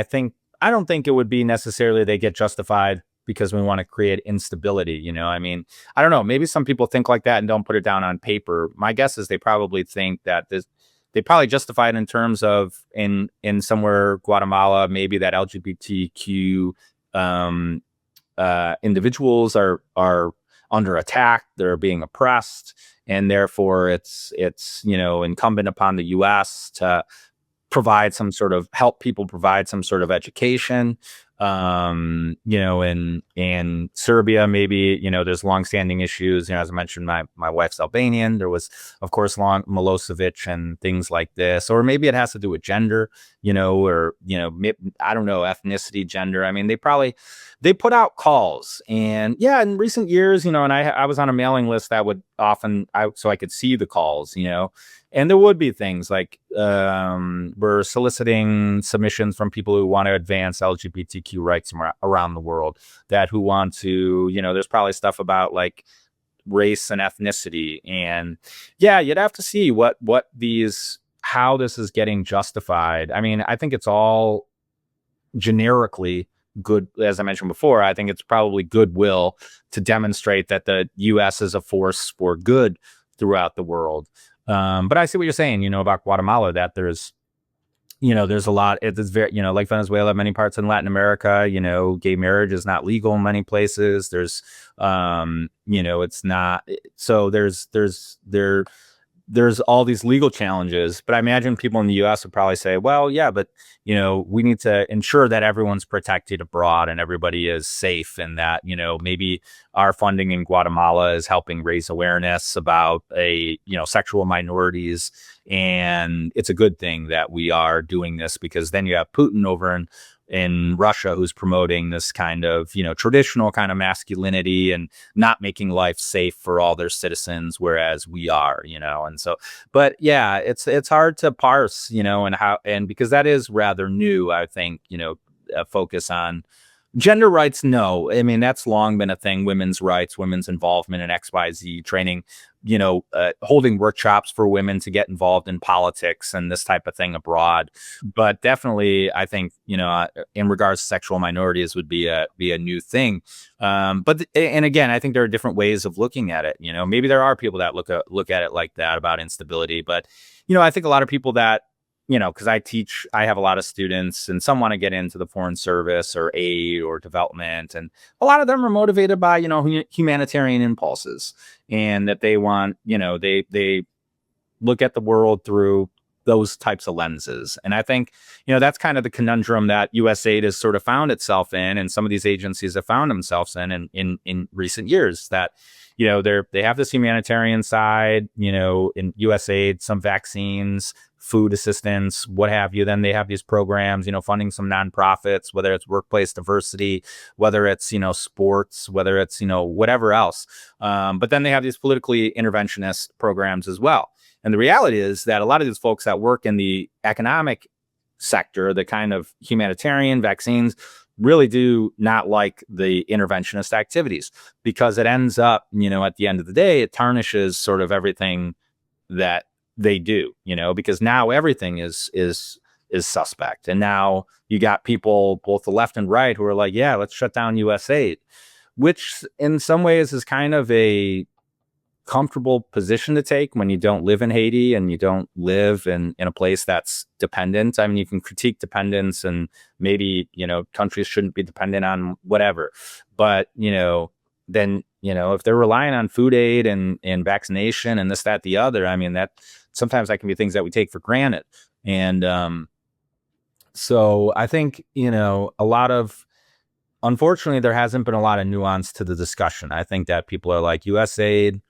I don't think it would be necessarily they get justified because we want to create instability. I mean, I don't know, maybe some people think like that and don't put it down on paper. My guess is they probably think that they probably justify it in terms of in somewhere Guatemala, maybe that LGBTQ individuals are under attack, they're being oppressed, and therefore it's incumbent upon the U.S. to help people provide some sort of education. In Serbia, maybe, there's longstanding issues. As I mentioned, my wife's Albanian. There was, of course, long Milosevic and things like this. Or maybe it has to do with gender, or, I don't know, ethnicity, gender. I mean, they put out calls. And yeah, in recent years, and I was on a mailing list that would often, so I could see the calls, and there would be things like we're soliciting submissions from people who want to advance LGBTQ rights around the world, who want to, there's probably stuff about like race and ethnicity. And yeah, you'd have to see how this is getting justified. I mean, I think it's all generically good. As I mentioned before, I think it's probably goodwill to demonstrate that the U.S. is a force for good throughout the world. But I see what you're saying, about Guatemala, that there's a lot, it's very, like Venezuela, many parts in Latin America, gay marriage is not legal in many places. There's, it's not, so there's all these legal challenges. But I imagine people in the US would probably say, well, yeah, but, we need to ensure that everyone's protected abroad and everybody is safe, and that, maybe our funding in Guatemala is helping raise awareness about sexual minorities. And it's a good thing that we are doing this, because then you have Putin over in Russia, who's promoting this kind of, traditional kind of masculinity and not making life safe for all their citizens, whereas we are, and so, but yeah, it's hard to parse, and because that is rather new, I think, a focus on gender rights. No, I mean, that's long been a thing. Women's rights, women's involvement in XYZ training, holding workshops for women to get involved in politics and this type of thing abroad. But definitely, I think, in regards to sexual minorities would be a new thing. And again, I think there are different ways of looking at it. Maybe there are people that look at it like that about instability. But, I think a lot of people that, because I have a lot of students, and some want to get into the foreign service or aid or development. And a lot of them are motivated by, humanitarian impulses, and that they want, they look at the world through those types of lenses. And I think, that's kind of the conundrum that USAID has sort of found itself in, and some of these agencies have found themselves in recent years, that, they have this humanitarian side, in USAID, some vaccines, food assistance, what have you. Then they have these programs, funding some nonprofits, whether it's workplace diversity, whether it's, sports, whether it's, whatever else. But then they have these politically interventionist programs as well. And the reality is that a lot of these folks that work in the economic sector, the kind of humanitarian vaccines, really do not like the interventionist activities, because it ends up, at the end of the day, it tarnishes sort of everything that they do, because now everything is suspect. And now you got people, both the left and right, who are like, yeah, let's shut down USAID, which in some ways is kind of a comfortable position to take when you don't live in Haiti and you don't live in a place that's dependent. I mean, you can critique dependence and maybe, countries shouldn't be dependent on whatever. But, then, if they're relying on food aid and vaccination and this, that, the other, I mean, that sometimes that can be things that we take for granted. And so I think, unfortunately, there hasn't been a lot of nuance to the discussion. I think that people are like, USAID,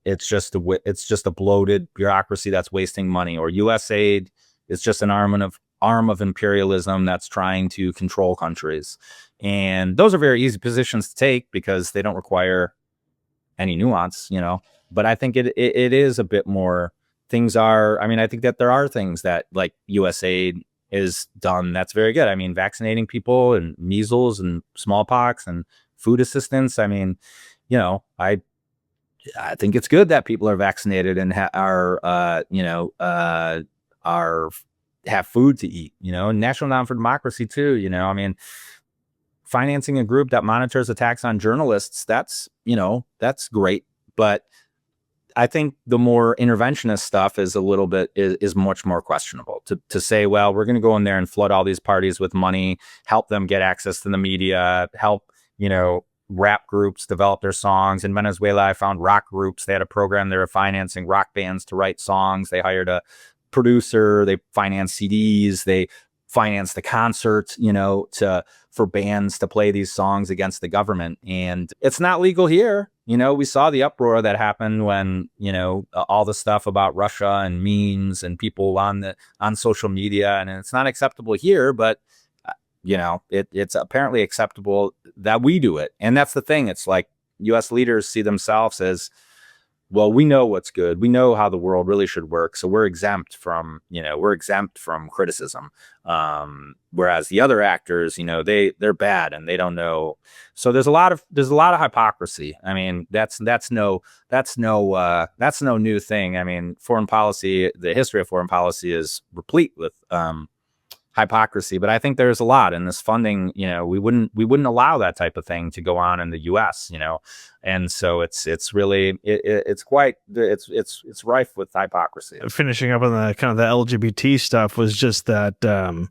it's just a bloated bureaucracy that's wasting money, or USAID is just an arm of imperialism that's trying to control countries. And those are very easy positions to take because they don't require any nuance, But I think it is a bit more. Things are. I mean, I think that there are things that like USAID is done that's very good. I mean, vaccinating people and measles and smallpox and food assistance. I mean, I think it's good that people are vaccinated and have food to eat, National Endowment for Democracy too, I mean, financing a group that monitors attacks on journalists, that's great. But I think the more interventionist stuff is is much more questionable to say, well, we're going to go in there and flood all these parties with money, help them get access to the media, help, rap groups develop their songs. In Venezuela, I found rock groups. They had a program. They were financing rock bands to write songs. They hired a producer. They financed CDs. They financed the concerts, for bands to play these songs against the government. And it's not legal here. We saw the uproar that happened when, all the stuff about Russia and memes and people on social media, and it's not acceptable here, but it's apparently acceptable that we do it. And that's the thing. It's like U.S. leaders see themselves as, well, we know what's good. We know how the world really should work. So we're exempt from criticism. Whereas the other actors, they're bad and they don't know. So there's a lot of hypocrisy. I mean, that's no new thing. I mean, foreign policy, the history of foreign policy is replete with, hypocrisy, but I think there's a lot in this funding. We wouldn't allow that type of thing to go on in the U.S. And so it's really it's rife with hypocrisy. Finishing up on the kind of the LGBT stuff was just that. I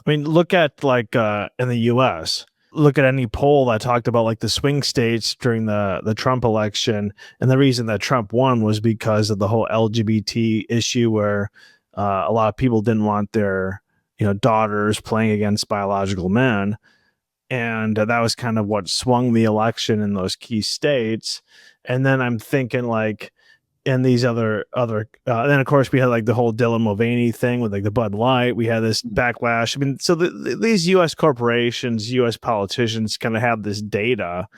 mean, look at like in the U.S. Look at any poll that talked about like the swing states during the Trump election, and the reason that Trump won was because of the whole LGBT issue, where a lot of people didn't want their daughters playing against biological men. And that was kind of what swung the election in those key states. And then I'm thinking like in these other, then of course we had like the whole Dylan Mulvaney thing with like the Bud Light. We had this backlash. I mean, so these U.S. corporations, U.S. politicians kind of have this data,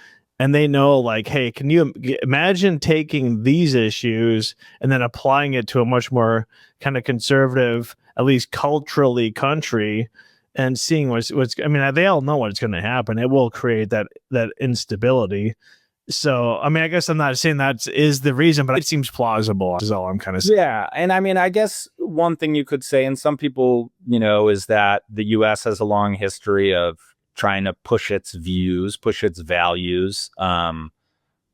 and they know like, hey, can you imagine taking these issues and then applying it to a much more kind of conservative, at least culturally, country, and seeing what's I mean, they all know what's going to happen. It will create that instability. So, I mean, I guess I'm not saying that is the reason, but it seems plausible is all I'm kind of saying. Yeah. And I mean, I guess one thing you could say, and some people, is that the U.S. has a long history of trying to push its views, push its values.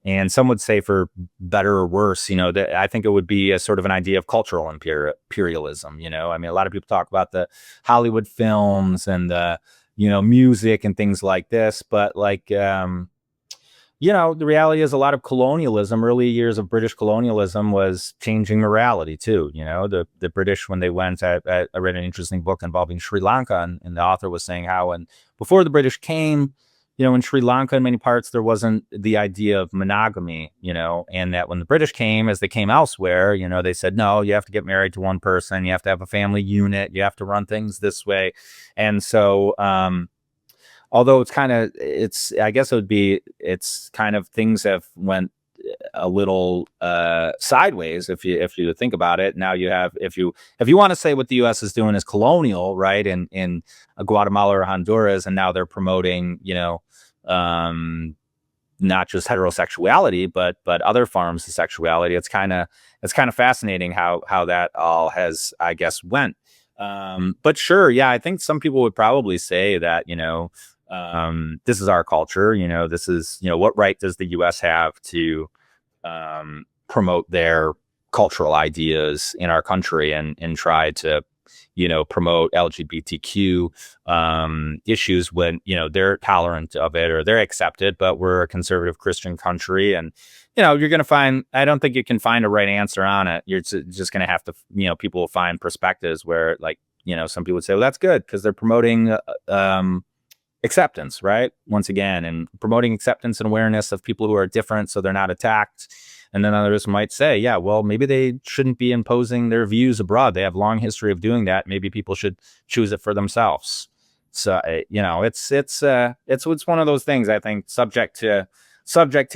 And some would say for better or worse, that I think it would be a sort of an idea of cultural imperialism. I mean, a lot of people talk about the Hollywood films and the, music and things like this, but like, the reality is a lot of colonialism, early years of British colonialism was changing morality too. The British, when they went, I read an interesting book involving Sri Lanka, and the author was saying how, before the British came, in Sri Lanka, in many parts, there wasn't the idea of monogamy, and that when the British came, as they came elsewhere, they said, no, you have to get married to one person. You have to have a family unit. You have to run things this way. And so, although I guess it's kind of things have went a little sideways if you think about it. Now you have, if you want to say what the U.S. is doing is colonial, right, in Guatemala or Honduras, and now they're promoting, not just heterosexuality, but other forms of sexuality. It's kind of fascinating how that all has, I guess, went. But sure, yeah, I think some people would probably say that, this is our culture. This is, what right does the U.S. have to promote their cultural ideas in our country and try to, promote LGBTQ issues when, they're tolerant of it or they're accepted, but we're a conservative Christian country. And, you're going to find, I don't think you can find a right answer on it. You're just going to have to, people will find perspectives where, like, some people would say, well, that's good because they're promoting acceptance, right? Once again, and promoting acceptance and awareness of people who are different so they're not attacked. And then others might say, yeah, well, maybe they shouldn't be imposing their views abroad. They have a long history of doing that. Maybe people should choose it for themselves. So, it's one of those things, I think, subject to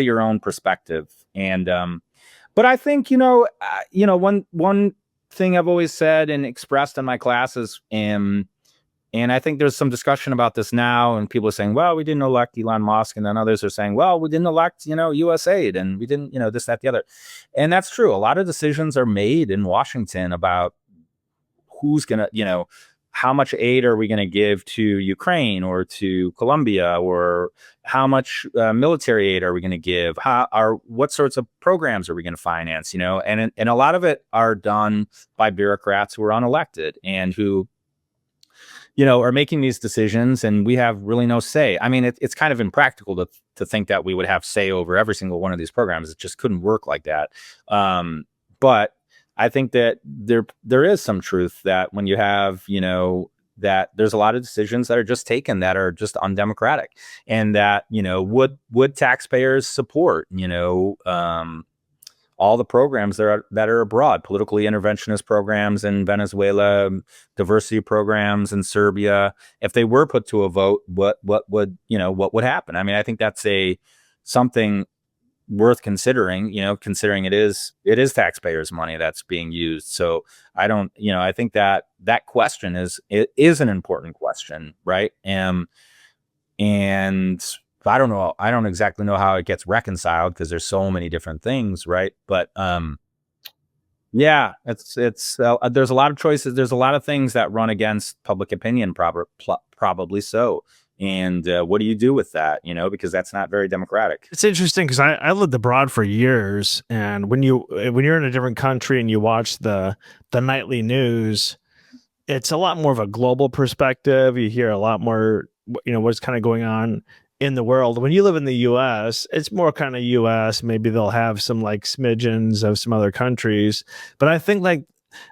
your own perspective. And but I think, one thing I've always said and expressed in my classes, and I think there's some discussion about this now, and people are saying, well, we didn't elect Elon Musk. And then others are saying, well, we didn't elect, USAID, and we didn't, this, that, the other. And that's true. A lot of decisions are made in Washington about who's going to, how much aid are we going to give to Ukraine or to Colombia, or how much military aid are we going to give? What sorts of programs are we going to finance? And a lot of it are done by bureaucrats who are unelected and who, are making these decisions, and we have really no say. I mean, it's kind of impractical to think that we would have say over every single one of these programs. It just couldn't work like that. But I think that there is some truth that when you have, that there's a lot of decisions that are just taken that are just undemocratic, and that, would taxpayers support, all the programs that are abroad, politically interventionist programs in Venezuela, diversity programs in Serbia. If they were put to a vote, what would happen? I mean, I think that's something worth considering, considering it is taxpayers' money that's being used. So I think that question is an important question, right? And I don't know. I don't exactly know how it gets reconciled because there's so many different things, right? But yeah, it's there's a lot of choices. There's a lot of things that run against public opinion, probably so. And what do you do with that? Because that's not very democratic. It's interesting because I lived abroad for years, and when you're in a different country and you watch the nightly news, it's a lot more of a global perspective. You hear a lot more, what's kind of going on in the world. When you live in the US, it's more kind of US. Maybe they'll have some like smidgens of some other countries. But I think, like,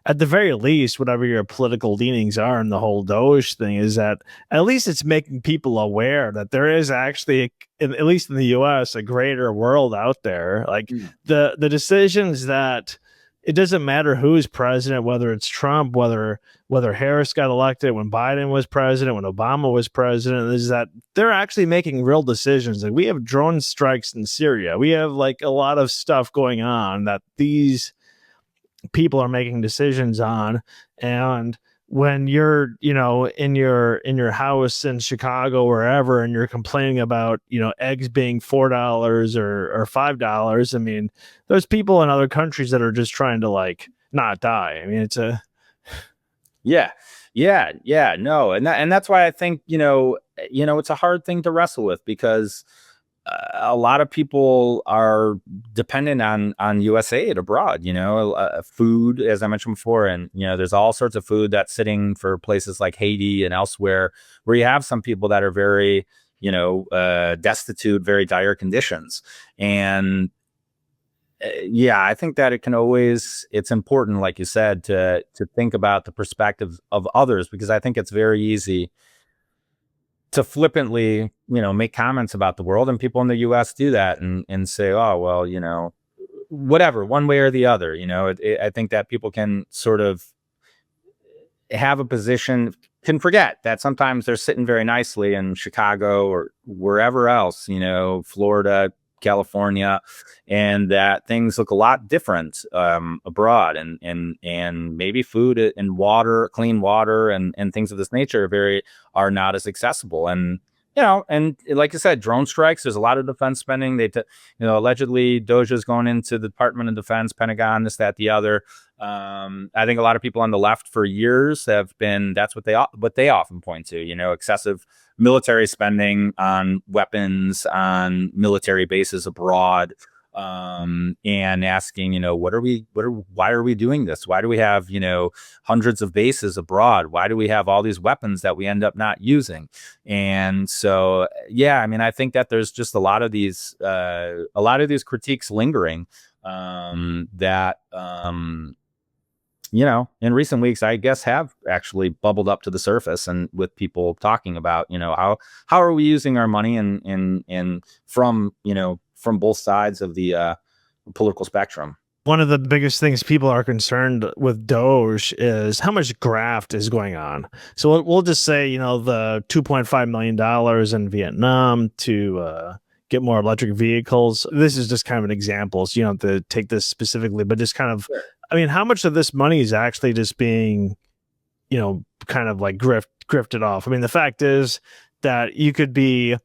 at the very least, whatever your political leanings are in the whole Doge thing, is that at least it's making people aware that there is actually, at least in the US, a greater world out there. Like the decisions that, it doesn't matter who's president, whether it's Trump, whether Harris got elected, when Biden was president, when Obama was president, is that they're actually making real decisions. Like, we have drone strikes in Syria. We have like a lot of stuff going on that these people are making decisions on. And when you're, in your house in Chicago, wherever, and you're complaining about, eggs being $4 or $5, I mean, there's people in other countries that are just trying to, like, not die. I mean, it's a yeah, no, and that's why I think it's a hard thing to wrestle with, because a lot of people are dependent on USAID abroad, food, as I mentioned before. And, there's all sorts of food that's sitting for places like Haiti and elsewhere, where you have some people that are very, destitute, very dire conditions. And I think that it's important, like you said, to think about the perspective of others, because I think it's very easy to flippantly, make comments about the world, and people in the US do that and say, oh, well, whatever, one way or the other. I think that people can sort of have a position, can forget that sometimes they're sitting very nicely in Chicago or wherever else, Florida, California, and that things look a lot different abroad, and maybe food and water, clean water, and things of this nature are not as accessible. And and like I said, drone strikes, there's a lot of defense spending. Allegedly Doge is going into the Department of Defense, Pentagon, this, that, the other. I think a lot of people on the left for years that's what they often point to, excessive military spending on weapons, on military bases abroad, and asking, why are we doing this? Why do we have, hundreds of bases abroad? Why do we have all these weapons that we end up not using? And so, yeah, I mean, I think that there's just a lot of these critiques lingering, that, in recent weeks, I guess, have actually bubbled up to the surface, and with people talking about, how are we using our money, and from both sides of the political spectrum. One of the biggest things people are concerned with Doge is how much graft is going on. So we'll just say, the $2.5 million in Vietnam to get more electric vehicles. This is just kind of an example. So you don't have to take this specifically, but just kind of, Sure. I mean, how much of this money is actually just being, kind of like grifted off? I mean, the fact is that you could be,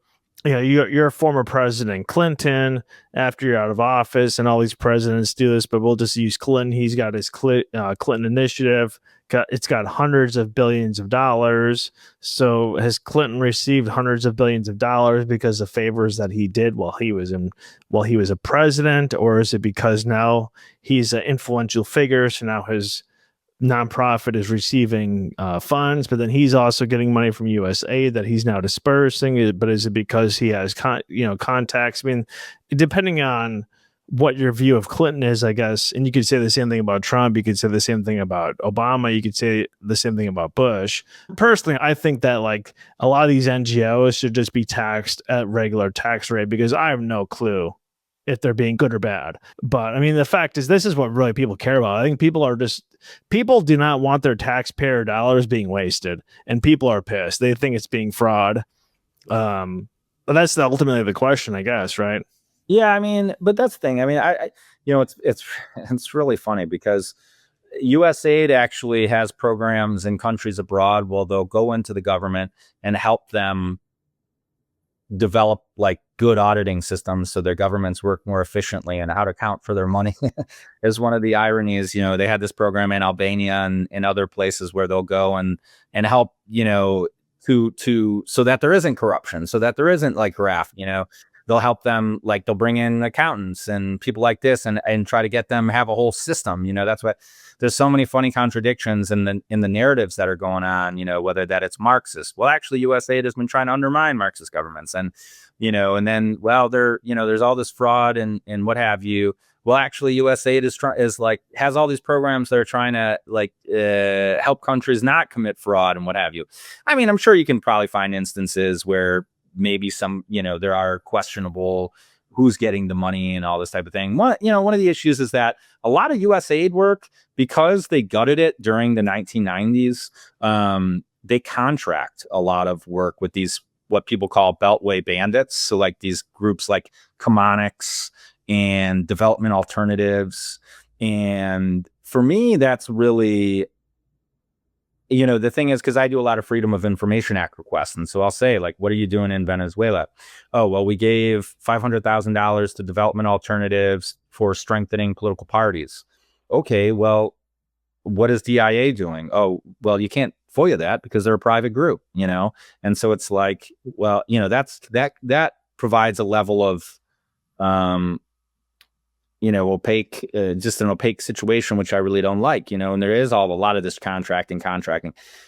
you're a former President Clinton after you're out of office, and all these presidents do this, but we'll just use Clinton. He's got his Clinton initiative. It's got hundreds of billions of dollars. So has Clinton received hundreds of billions of dollars because of favors that he did while he was a president, or is it because now he's an influential figure, so now his nonprofit is receiving funds, but then he's also getting money from USAID that he's now dispersing? But is it because he has contacts? I mean, depending on what your view of Clinton is, I guess, and you could say the same thing about Trump, you could say the same thing about Obama, you could say the same thing about Bush. Personally, I think that like a lot of these NGOs should just be taxed at regular tax rate, because I have no clue if they're being good or bad. But I mean, the fact is, this is what really people care about. I think people do not want their taxpayer dollars being wasted, and people are pissed. They think it's being fraud. But that's ultimately the question, I guess, right? Yeah, I mean, but that's the thing. I mean, it's really funny because USAID actually has programs in countries abroad where they'll go into the government and help them develop like good auditing systems so their governments work more efficiently, and how to account for their money is one of the ironies. They had this program in Albania and in other places where they'll go and help, to so that there isn't corruption, so that there isn't like graft. They'll help them, like they'll bring in accountants and people like this, and try to get them have a whole system. That's what, there's so many funny contradictions in the narratives that are going on, whether that it's Marxist. Well, actually USAID has been trying to undermine Marxist governments, and and then, well, there's all this fraud and what have you. Well, actually USAID has all these programs that are trying to help countries not commit fraud and what have you. I mean, I'm sure you can probably find instances where maybe some, there are questionable who's getting the money and all this type of thing. One of the issues is that a lot of USAID work, because they gutted it during the 1990s, they contract a lot of work with these, what people call Beltway bandits. So like these groups like Chemonics and Development Alternatives. And for me, that's really, the thing is, because I do a lot of Freedom of Information Act requests. And so I'll say, like, what are you doing in Venezuela? Oh, well, we gave $500,000 to Development Alternatives for strengthening political parties. Okay, well, what is DIA doing? Oh, well, you can't FOIA that because they're a private group, And so it's like, well, that provides a level of, opaque, just an opaque situation, which I really don't like, and there is a lot of this contracting.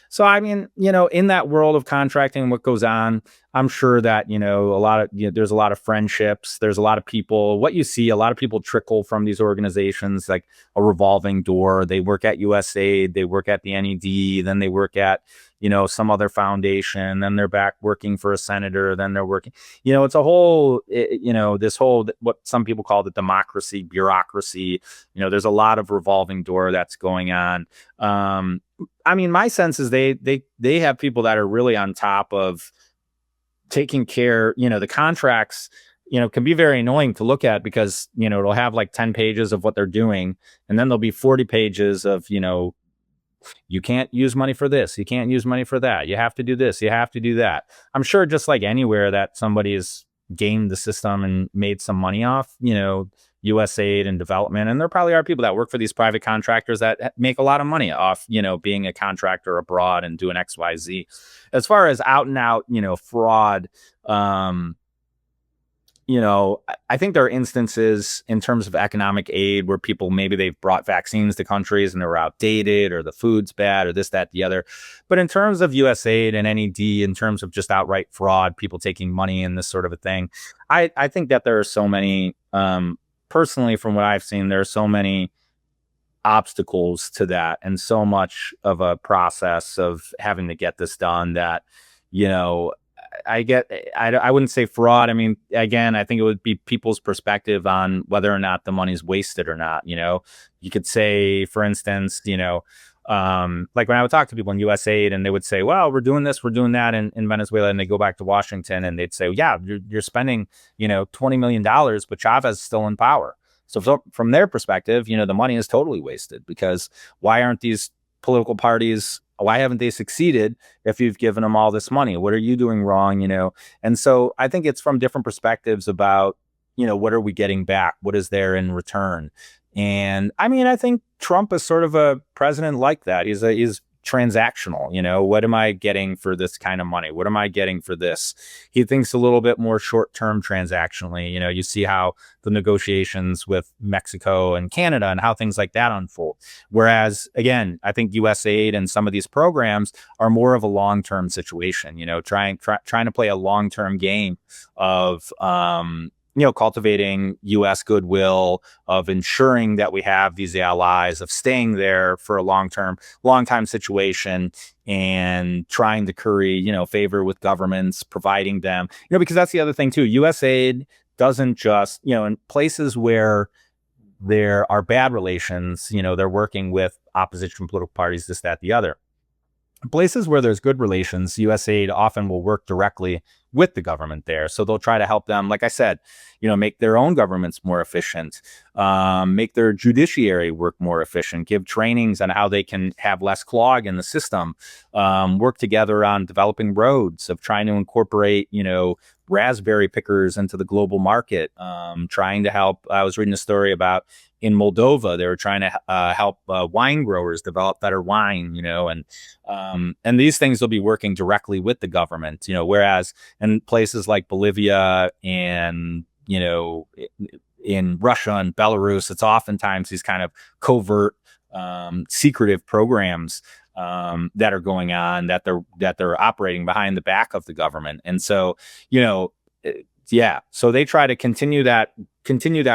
So, I mean, in that world of contracting, what goes on, I'm sure that, there's a lot of friendships. There's a lot of people, what you see, a lot of people trickle from these organizations, like a revolving door. They work at USAID, they work at the NED, then they work at, some other foundation, then they're back working for a senator, then they're working, it's a whole, this whole, what some people call the democracy, bureaucracy, there's a lot of revolving door that's going on. I mean, my sense is they have people that are really on top of taking care, the contracts, can be very annoying to look at because, it'll have like 10 pages of what they're doing. And then there'll be 40 pages of, you can't use money for this. You can't use money for that. You have to do this. You have to do that. I'm sure just like anywhere that somebody has gamed the system and made some money off, USAID and development. And there probably are people that work for these private contractors that make a lot of money off, being a contractor abroad and doing XYZ. As far as out and out, fraud, I think there are instances in terms of economic aid where people, maybe they've brought vaccines to countries and they're outdated, or the food's bad, or this, that, the other. But in terms of USAID and NED, in terms of just outright fraud, people taking money and this sort of a thing, I think that there are so many, personally, from what I've seen, there are so many obstacles to that, and so much of a process of having to get this done that, you know, I wouldn't say fraud. I mean, again, I think it would be people's perspective on whether or not the money's wasted or not. You could say, for instance, like when I would talk to people in USAID, and they would say, well, we're doing this, we're doing that in Venezuela. And they go back to Washington and they'd say, yeah, you're spending, $20 million, but Chavez is still in power. So from their perspective, the money is totally wasted, because why aren't these political parties, why haven't they succeeded if you've given them all this money? What are you doing wrong? And so I think it's from different perspectives about, what are we getting back? What is there in return? And I mean, I think Trump is sort of a president like that. He's transactional. What am I getting for this kind of money? What am I getting for this? He thinks a little bit more short-term transactionally. You see how the negotiations with Mexico and Canada and how things like that unfold. Whereas, again, I think USAID and some of these programs are more of a long-term situation, trying to play a long-term game of, cultivating U.S. goodwill, of ensuring that we have these allies, of staying there for a long time situation, and trying to curry, favor with governments, providing them, because that's the other thing too. USAID doesn't just, in places where there are bad relations, they're working with opposition political parties, this, that, the other. Places where there's good relations, USAID often will work directly with the government there. So they'll try to help them, like I said, make their own governments more efficient, make their judiciary work more efficient, give trainings on how they can have less clog in the system, work together on developing roads, of trying to incorporate, raspberry pickers into the global market, trying to help. I was reading a story about in Moldova, they were trying to help wine growers develop better wine, and these things will be working directly with the government, whereas in places like Bolivia and, in Russia and Belarus, it's oftentimes these kind of covert, secretive programs that are going on, that they're operating behind the back of the government. And so, so they try to continue that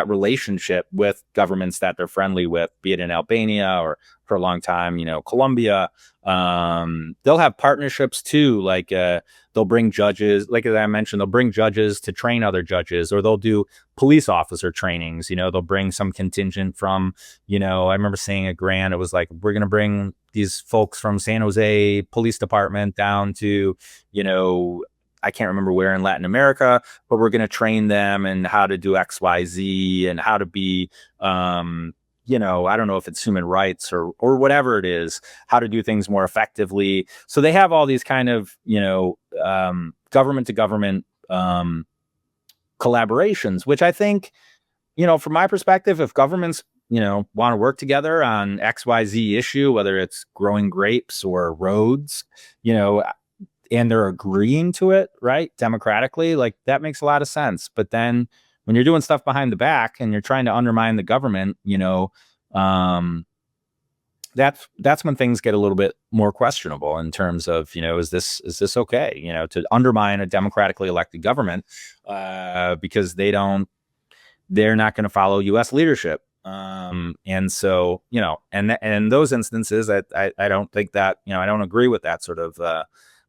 relationship with governments that they're friendly with, be it in Albania or for a long time, Colombia. They'll have partnerships too, like they'll bring judges, like as I mentioned, they'll bring judges to train other judges, or they'll do police officer trainings. They'll bring some contingent from, I remember seeing a grant. It was like, we're going to bring these folks from San Jose Police Department down to, I can't remember where in Latin America, but we're going to train them in how to do XYZ and how to be, I don't know if it's human rights or whatever it is, how to do things more effectively. So they have all these kind of, government to government collaborations, which I think, from my perspective, if governments, want to work together on XYZ issue, whether it's growing grapes or roads, and they're agreeing to it, right, democratically, like that makes a lot of sense. But then when you're doing stuff behind the back and you're trying to undermine the government, that's when things get a little bit more questionable in terms of, is this okay, to undermine a democratically elected government because they're not going to follow U.S. leadership. And so, and those instances, I don't think that, I don't agree with that sort of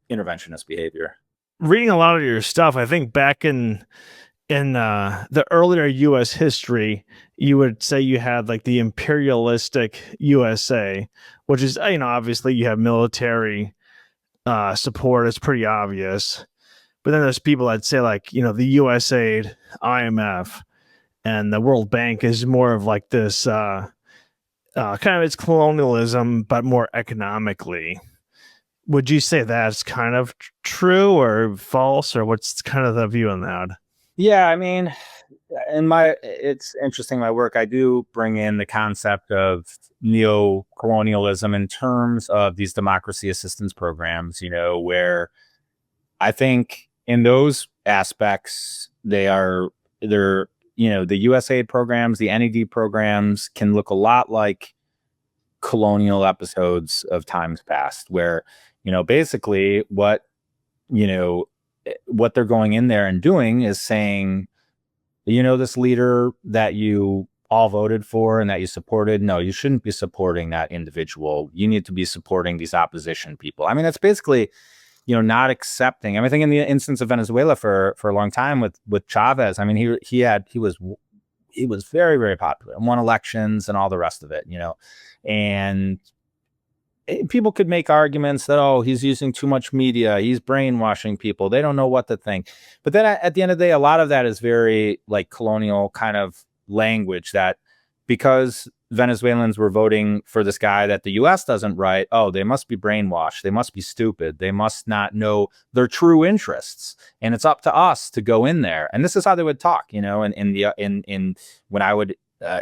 interventionist behavior. Reading a lot of your stuff, I think back in the earlier U.S. history, you would say you had like the imperialistic USA, which is, obviously you have military support. It's pretty obvious. But then there's people that say like, the USAID, IMF, and the World Bank is more of like this kind of, it's colonialism, but more economically. Would you say that's kind of true or false, or what's kind of the view on that? Yeah, I mean, it's interesting, my work, I do bring in the concept of neo-colonialism in terms of these democracy assistance programs, where I think in those aspects, they are they're, the USAID programs, the NED programs can look a lot like colonial episodes of times past, where, basically what they're going in there and doing is saying, this leader that you all voted for and that you supported, no, you shouldn't be supporting that individual. You need to be supporting these opposition people. I mean, that's basically, not accepting. I mean, I think in the instance of Venezuela for a long time with Chavez, I mean, he was very, very popular and won elections and all the rest of it, and people could make arguments that, oh, he's using too much media, he's brainwashing people, they don't know what to think. But then at the end of the day, a lot of that is very like colonial kind of language, that because Venezuelans were voting for this guy that the US doesn't write, oh, they must be brainwashed, they must be stupid, they must not know their true interests, and it's up to us to go in there. And this is how they would talk, and in when I would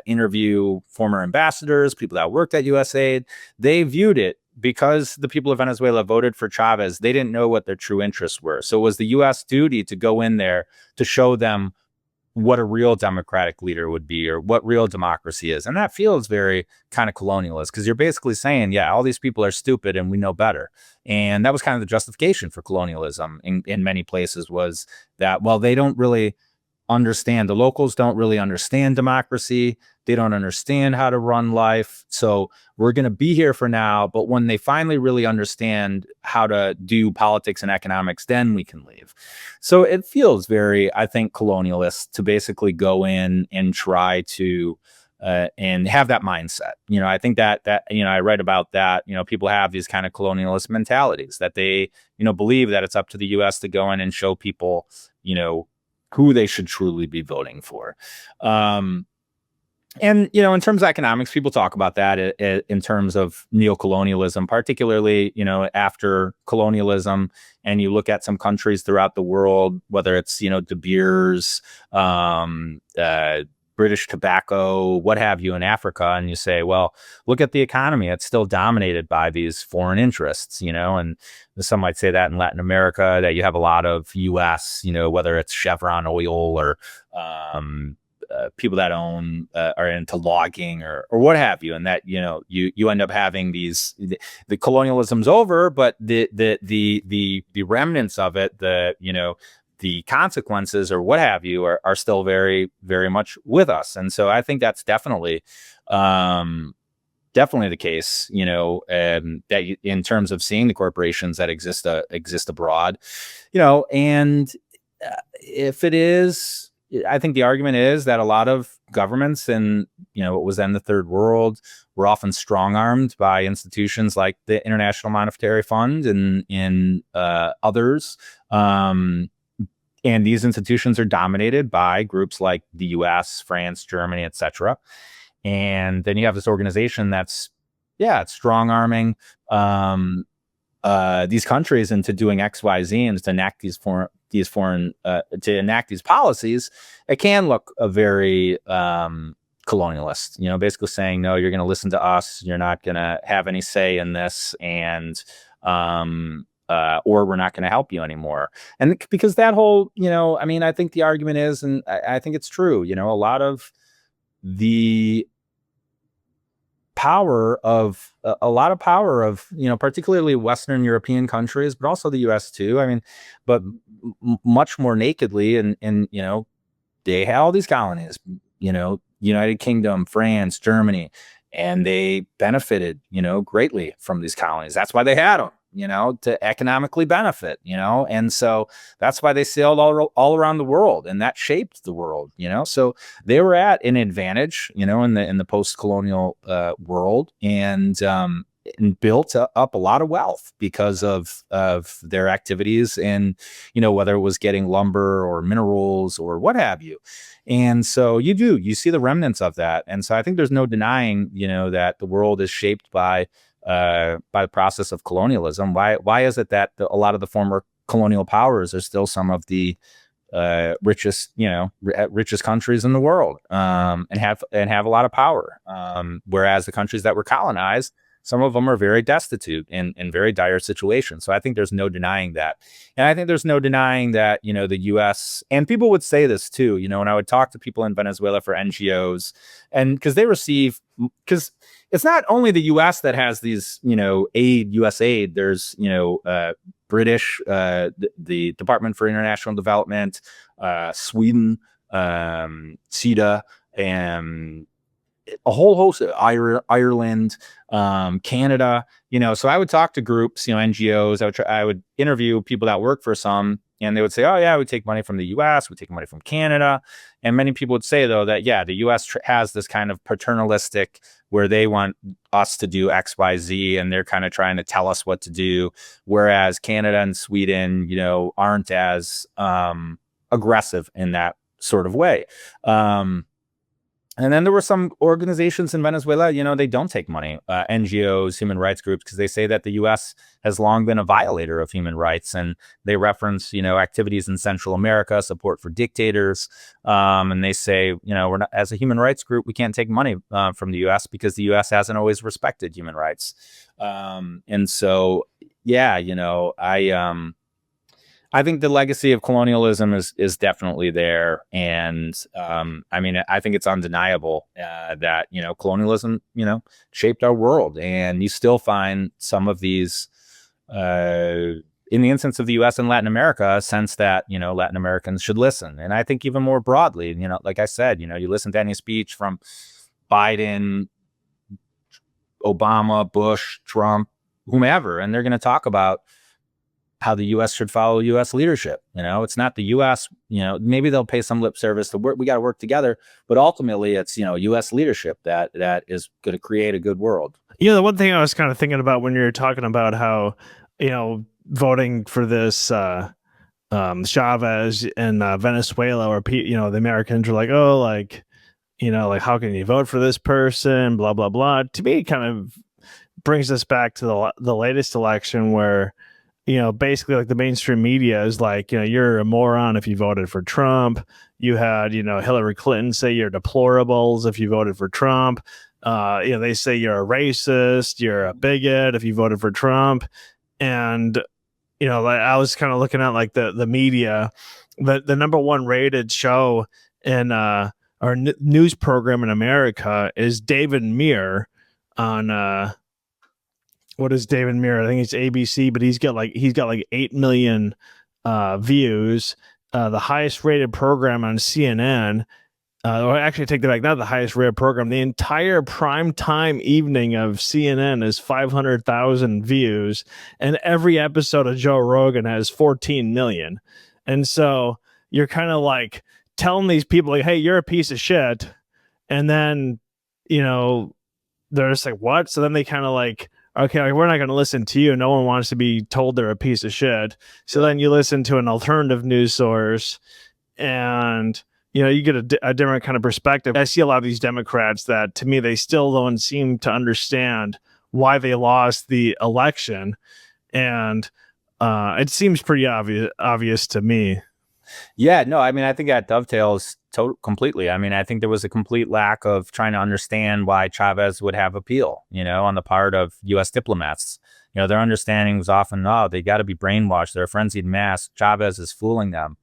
interview former ambassadors, people that worked at USAID, they viewed it, because the people of Venezuela voted for Chavez, they didn't know what their true interests were. So it was the US duty to go in there to show them what a real democratic leader would be, or what real democracy is. And that feels very kind of colonialist, because you're basically saying, yeah, all these people are stupid and we know better. And that was kind of the justification for colonialism in many places, was that, well, they don't really understand, the locals don't really understand democracy, they don't understand how to run life, so we're going to be here for now, but when they finally really understand how to do politics and economics, then we can leave. So it feels very, I think, colonialist to basically go in and try to and have that mindset. I think that I write about that. People have these kind of colonialist mentalities, that they believe that it's up to the US to go in and show people who they should truly be voting for. And, in terms of economics, people talk about that in terms of neocolonialism, particularly, after colonialism. And you look at some countries throughout the world, whether it's, De Beers, British tobacco, what have you, in Africa, and you say, well, look at the economy. It's still dominated by these foreign interests, and some might say that in Latin America, that you have a lot of U.S., whether it's Chevron oil or people that own are into logging or what have you, and that you end up having these, the colonialism's over, but the remnants of it, the consequences or what have you are still very, very much with us. And so I think that's definitely the case, that in terms of seeing the corporations that exist abroad, and if it is, I think the argument is that a lot of governments in, what was then the third world, were often strong-armed by institutions like the International Monetary Fund and others. And these institutions are dominated by groups like the US, France, Germany, etc. And then you have this organization that's, it's strong-arming these countries into doing X, Y, Z, and to enact to enact these policies. It can look a very colonialist, basically saying, no, you're going to listen to us, you're not going to have any say in this, and or we're not going to help you anymore. And because that whole, I think the argument is, and I think it's true, a lot of the power of particularly Western European countries, but also the US too. But much more nakedly, and they had all these colonies, United Kingdom, France, Germany, and they benefited, greatly from these colonies. That's why they had them, to economically benefit, and so that's why they sailed all around the world, and that shaped the world, so they were at an advantage, in the post-colonial world, and built up a lot of wealth because of their activities, and whether it was getting lumber or minerals or what have you. And so you see the remnants of that. And so I think there's no denying, that the world is shaped by the process of colonialism. Why is it that a lot of the former colonial powers are still some of the richest countries in the world, and have a lot of power, whereas the countries that were colonized Some of them are very destitute and in very dire situations. So I think there's no denying that. And I think there's no denying that, the US, and people would say this too, when I would talk to people in Venezuela for NGOs, and because it's not only the US that has these, USAID, there's, British, the Department for International Development, Sweden, CETA, and a whole host of Ireland, Canada, so I would talk to groups, NGOs. I would interview people that work for some, and they would say, oh yeah, we take money from the US, we take money from Canada. And many people would say though that, yeah, the US has this kind of paternalistic where they want us to do X, Y, Z, and they're kind of trying to tell us what to do. Whereas Canada and Sweden, aren't as aggressive in that sort of way. And then there were some organizations in Venezuela, they don't take money, NGOs, human rights groups, because they say that the U.S. has long been a violator of human rights. And they reference, activities in Central America, support for dictators. And they say, we're not, as a human rights group, we can't take money from the U.S. because the U.S. hasn't always respected human rights. And so, yeah, I think the legacy of colonialism is definitely there. And I think it's undeniable that, colonialism, shaped our world. And you still find some of these, in the instance of the US and Latin America, a sense that, Latin Americans should listen. And I think even more broadly, like I said, you listen to any speech from Biden, Obama, Bush, Trump, whomever, and they're going to talk about how the U.S. should follow U.S. leadership. It's not the U.S., maybe they'll pay some lip service to work. We got to work together. But ultimately, it's, U.S. leadership that is going to create a good world. The one thing I was kind of thinking about when you're talking about how, voting for this Chavez in Venezuela, or, the Americans are like, oh, like, how can you vote for this person? Blah, blah, blah. To me, it kind of brings us back to the latest election where, basically like the mainstream media is like, you're a moron if you voted for Trump. You had, Hillary Clinton say you're deplorables if you voted for Trump. They say you're a racist, you're a bigot if you voted for Trump. And, like I was kind of looking at like the media, the number one rated show in our news program in America is David Muir on, what is David Muir? I think it's ABC, but he's got like 8 million views. The highest rated program on CNN. Or actually, take that back. Not the highest rated program. The entire primetime evening of CNN is 500,000 views, and every episode of Joe Rogan has 14 million. And so you're kind of like telling these people, like, "Hey, you're a piece of shit," and then they're just like, "What?" So then they kind of like, okay, like, we're not going to listen to you. No one wants to be told they're a piece of shit. So then you listen to an alternative news source, and you get a different kind of perspective. I see a lot of these Democrats that, to me, they still don't seem to understand why they lost the election, and it seems pretty obvious to me. Yeah, no, I think that dovetails completely. I think there was a complete lack of trying to understand why Chavez would have appeal, on the part of U.S. diplomats. Their understanding was often, oh, they got to be brainwashed. They're a frenzied mass. Chavez is fooling them.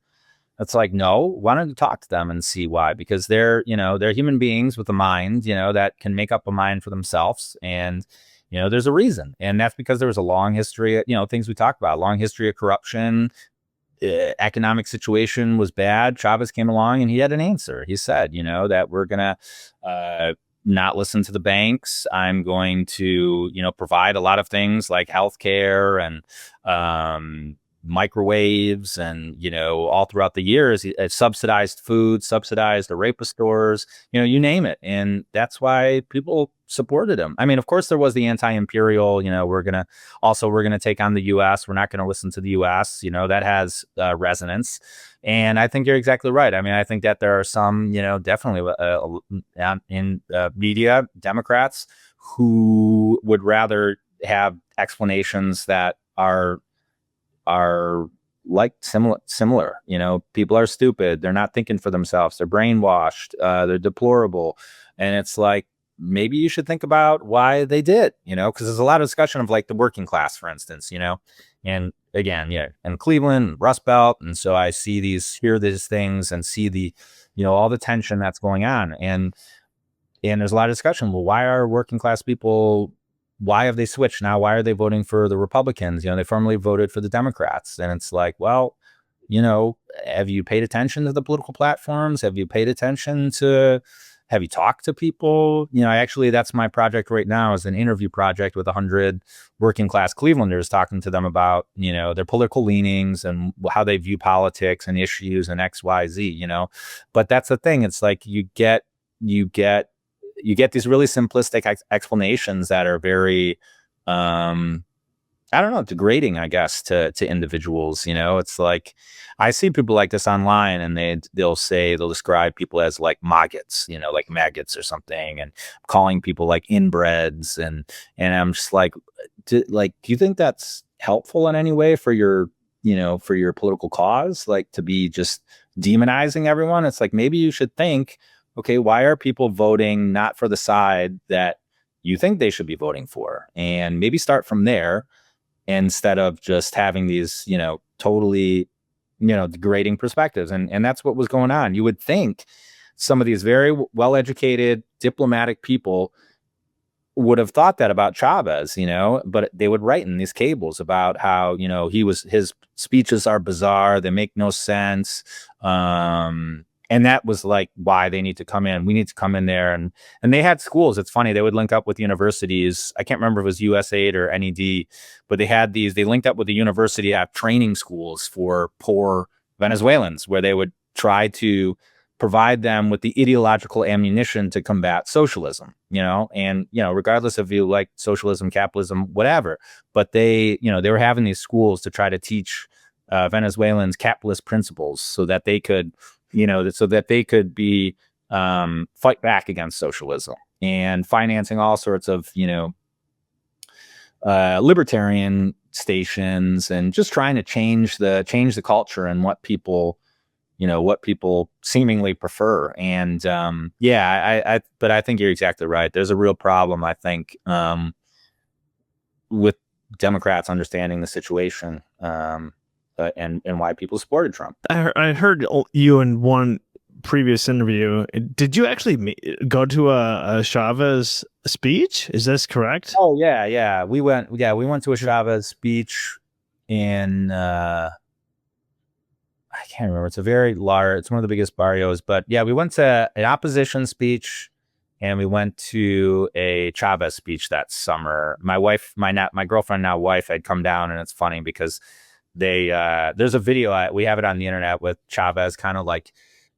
It's like, no, why don't you talk to them and see why? Because they're human beings with a mind, that can make up a mind for themselves. And, there's a reason. And that's because there was a long history, things we talked about, long history of corruption. Economic situation was bad. Chavez came along and he had an answer. He said, that we're going to not listen to the banks. I'm going to, provide a lot of things like healthcare and microwaves and, all throughout the years, subsidized food, subsidized the rapist stores, you name it. And that's why people supported him. Of course, there was the anti-imperial, we're going to take on the U.S. We're not going to listen to the U.S. That has resonance. And I think you're exactly right. I think that there are some, definitely in media, Democrats who would rather have explanations that are like similar, people are stupid. They're not thinking for themselves. They're brainwashed. They're deplorable. And it's like, maybe you should think about why they did, because there's a lot of discussion of like the working class, for instance, and again, yeah, and Cleveland, Rust Belt. And so I hear these things and see all the tension that's going on. And there's a lot of discussion. Well, why are working class people, why have they switched now? Why are they voting for the Republicans? They formerly voted for the Democrats. And it's like, well, have you paid attention to the political platforms? Have you talked to people? That's my project right now, is an interview project with 100 working class Clevelanders, talking to them about, their political leanings and how they view politics and issues and X, Y, Z, but that's the thing. It's like you get these really simplistic explanations that are very, I don't know, degrading, I guess, to individuals. It's like, I see people like this online, and they'll describe people as like maggots, like maggots or something, and calling people like inbreds, and I'm just like, do you think that's helpful in any way for your political cause? Like, to be just demonizing everyone? It's like, maybe you should think, okay, why are people voting not for the side that you think they should be voting for? And maybe start from there, instead of just having these, totally, degrading perspectives. And that's what was going on. You would think some of these very well-educated diplomatic people would have thought that about Chavez, but they would write in these cables about how, his speeches are bizarre. They make no sense. And that was like why they need to come in. We need to come in there. And they had schools. It's funny. They would link up with universities. I can't remember if it was USAID or NED, but they linked up with the university at training schools for poor Venezuelans, where they would try to provide them with the ideological ammunition to combat socialism, and, regardless if you like socialism, capitalism, whatever, but they were having these schools to try to teach Venezuelans capitalist principles so that they could, be fight back against socialism, and financing all sorts of, libertarian stations, and just trying to change the culture and what people seemingly prefer. And but I think you're exactly right. There's a real problem, I think, with Democrats understanding the situation, and why people supported Trump. I heard you in one previous interview. Did you actually go to a Chavez speech? Is this correct? Oh yeah. We went to a Chavez speech in I can't remember. It's it's one of the biggest barrios, but yeah, we went to an opposition speech, and we went to a Chavez speech that summer. My girlfriend, now wife, had come down, and it's funny because there's a video, we have it on the internet, with Chavez kind of like,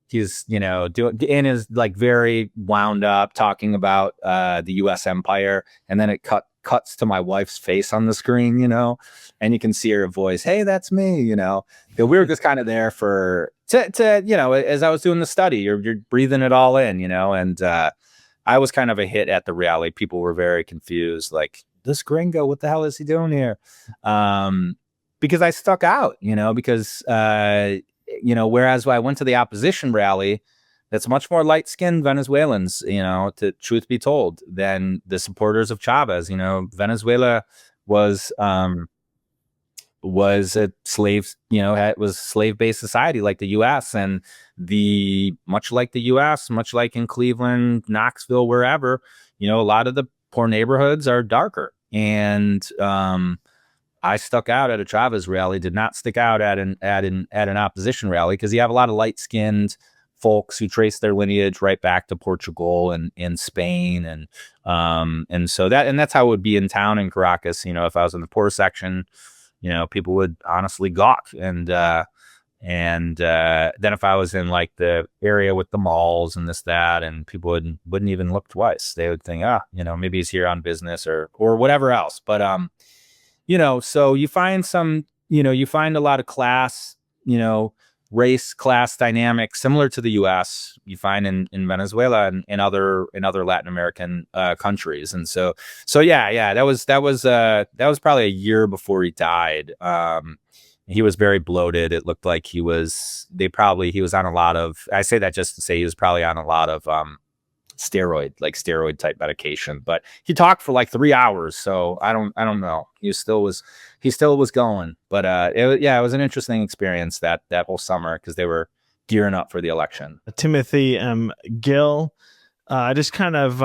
he's, doing is like very wound up, talking about the US empire, and then it cuts to my wife's face on the screen, and you can see her voice, "Hey, that's me," we were just kind of there to as I was doing the study, you're breathing it all in, and I was kind of a hit at the rally. People were very confused, like, this gringo, what the hell is he doing here? Because I stuck out, because, whereas I went to the opposition rally, that's much more light-skinned Venezuelans, to truth be told, than the supporters of Chavez. Venezuela was a slave, was slave-based society like the U.S. And much like the U.S., much like in Cleveland, Knoxville, wherever, a lot of the poor neighborhoods are darker. And I stuck out at a Chavez rally, did not stick out at an opposition rally, because you have a lot of light-skinned folks who trace their lineage right back to Portugal and Spain, and so that's how it would be in town in Caracas. If I was in the poor section, people would honestly gawk, and then if I was in like the area with the malls and this, that, and people wouldn't even look twice. They would think, maybe he's here on business or whatever else. But so you find a lot of class, race class dynamics similar to the U.S. you find in Venezuela and in other Latin American countries. And so that was probably a year before he died. He was very bloated. It looked like he was on a lot of, I say that just to say he was probably on a lot of steroid type medication. But he talked for like 3 hours, so I don't know. He still was going. But it was an interesting experience that whole summer, because they were gearing up for the election. Timothy Gill, just kind of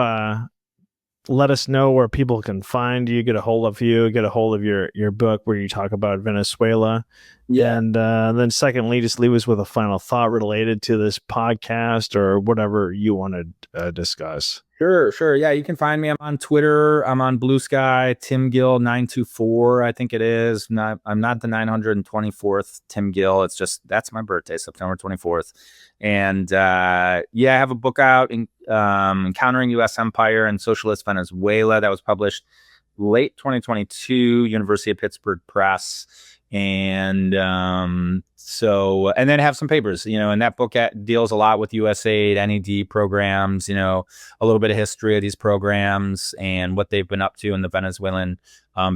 let us know where people can find you, get a hold of your book where you talk about Venezuela. Yeah. And then secondly, just leave us with a final thought related to this podcast or whatever you want to discuss. Sure. Yeah, you can find me. I'm on Twitter. I'm on Blue Sky, Tim Gill 924, I think it is. I'm not the 924th Tim Gill. It's just, that's my birthday, September 24th. And I have a book out, Encountering U.S. Empire and Socialist Venezuela, that was published late 2022, University of Pittsburgh Press. And and then have some papers, and that book deals a lot with USAID, NED programs, a little bit of history of these programs and what they've been up to in the Venezuelan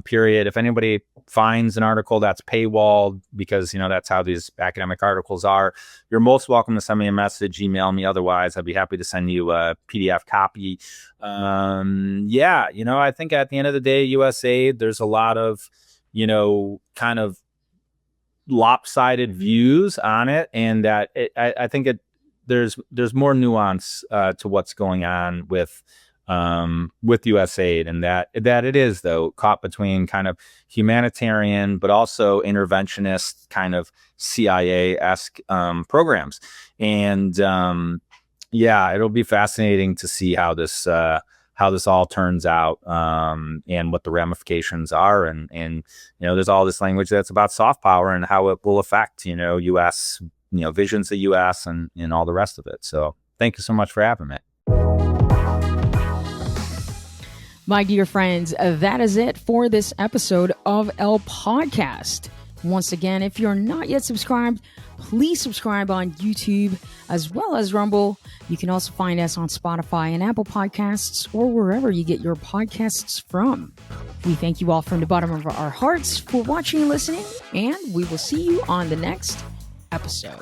period. If anybody finds an article that's paywalled, because, that's how these academic articles are, you're most welcome to send me a message, email me. Otherwise, I'd be happy to send you a PDF copy. I think at the end of the day, USAID, there's a lot of, kind of lopsided views on it, and that I think there's more nuance to what's going on with USAID, and that it is, though, caught between kind of humanitarian but also interventionist kind of CIA-esque programs. And it'll be fascinating to see how this all turns out, and what the ramifications are. And there's all this language that's about soft power and how it will affect, U.S., visions of U.S. and all the rest of it. So thank you so much for having me. My dear friends, that is it for this episode of El Podcast. Once again, if you're not yet subscribed, please subscribe on YouTube as well as Rumble. You can also find us on Spotify and Apple Podcasts, or wherever you get your podcasts from. We thank you all from the bottom of our hearts for watching and listening, and we will see you on the next episode.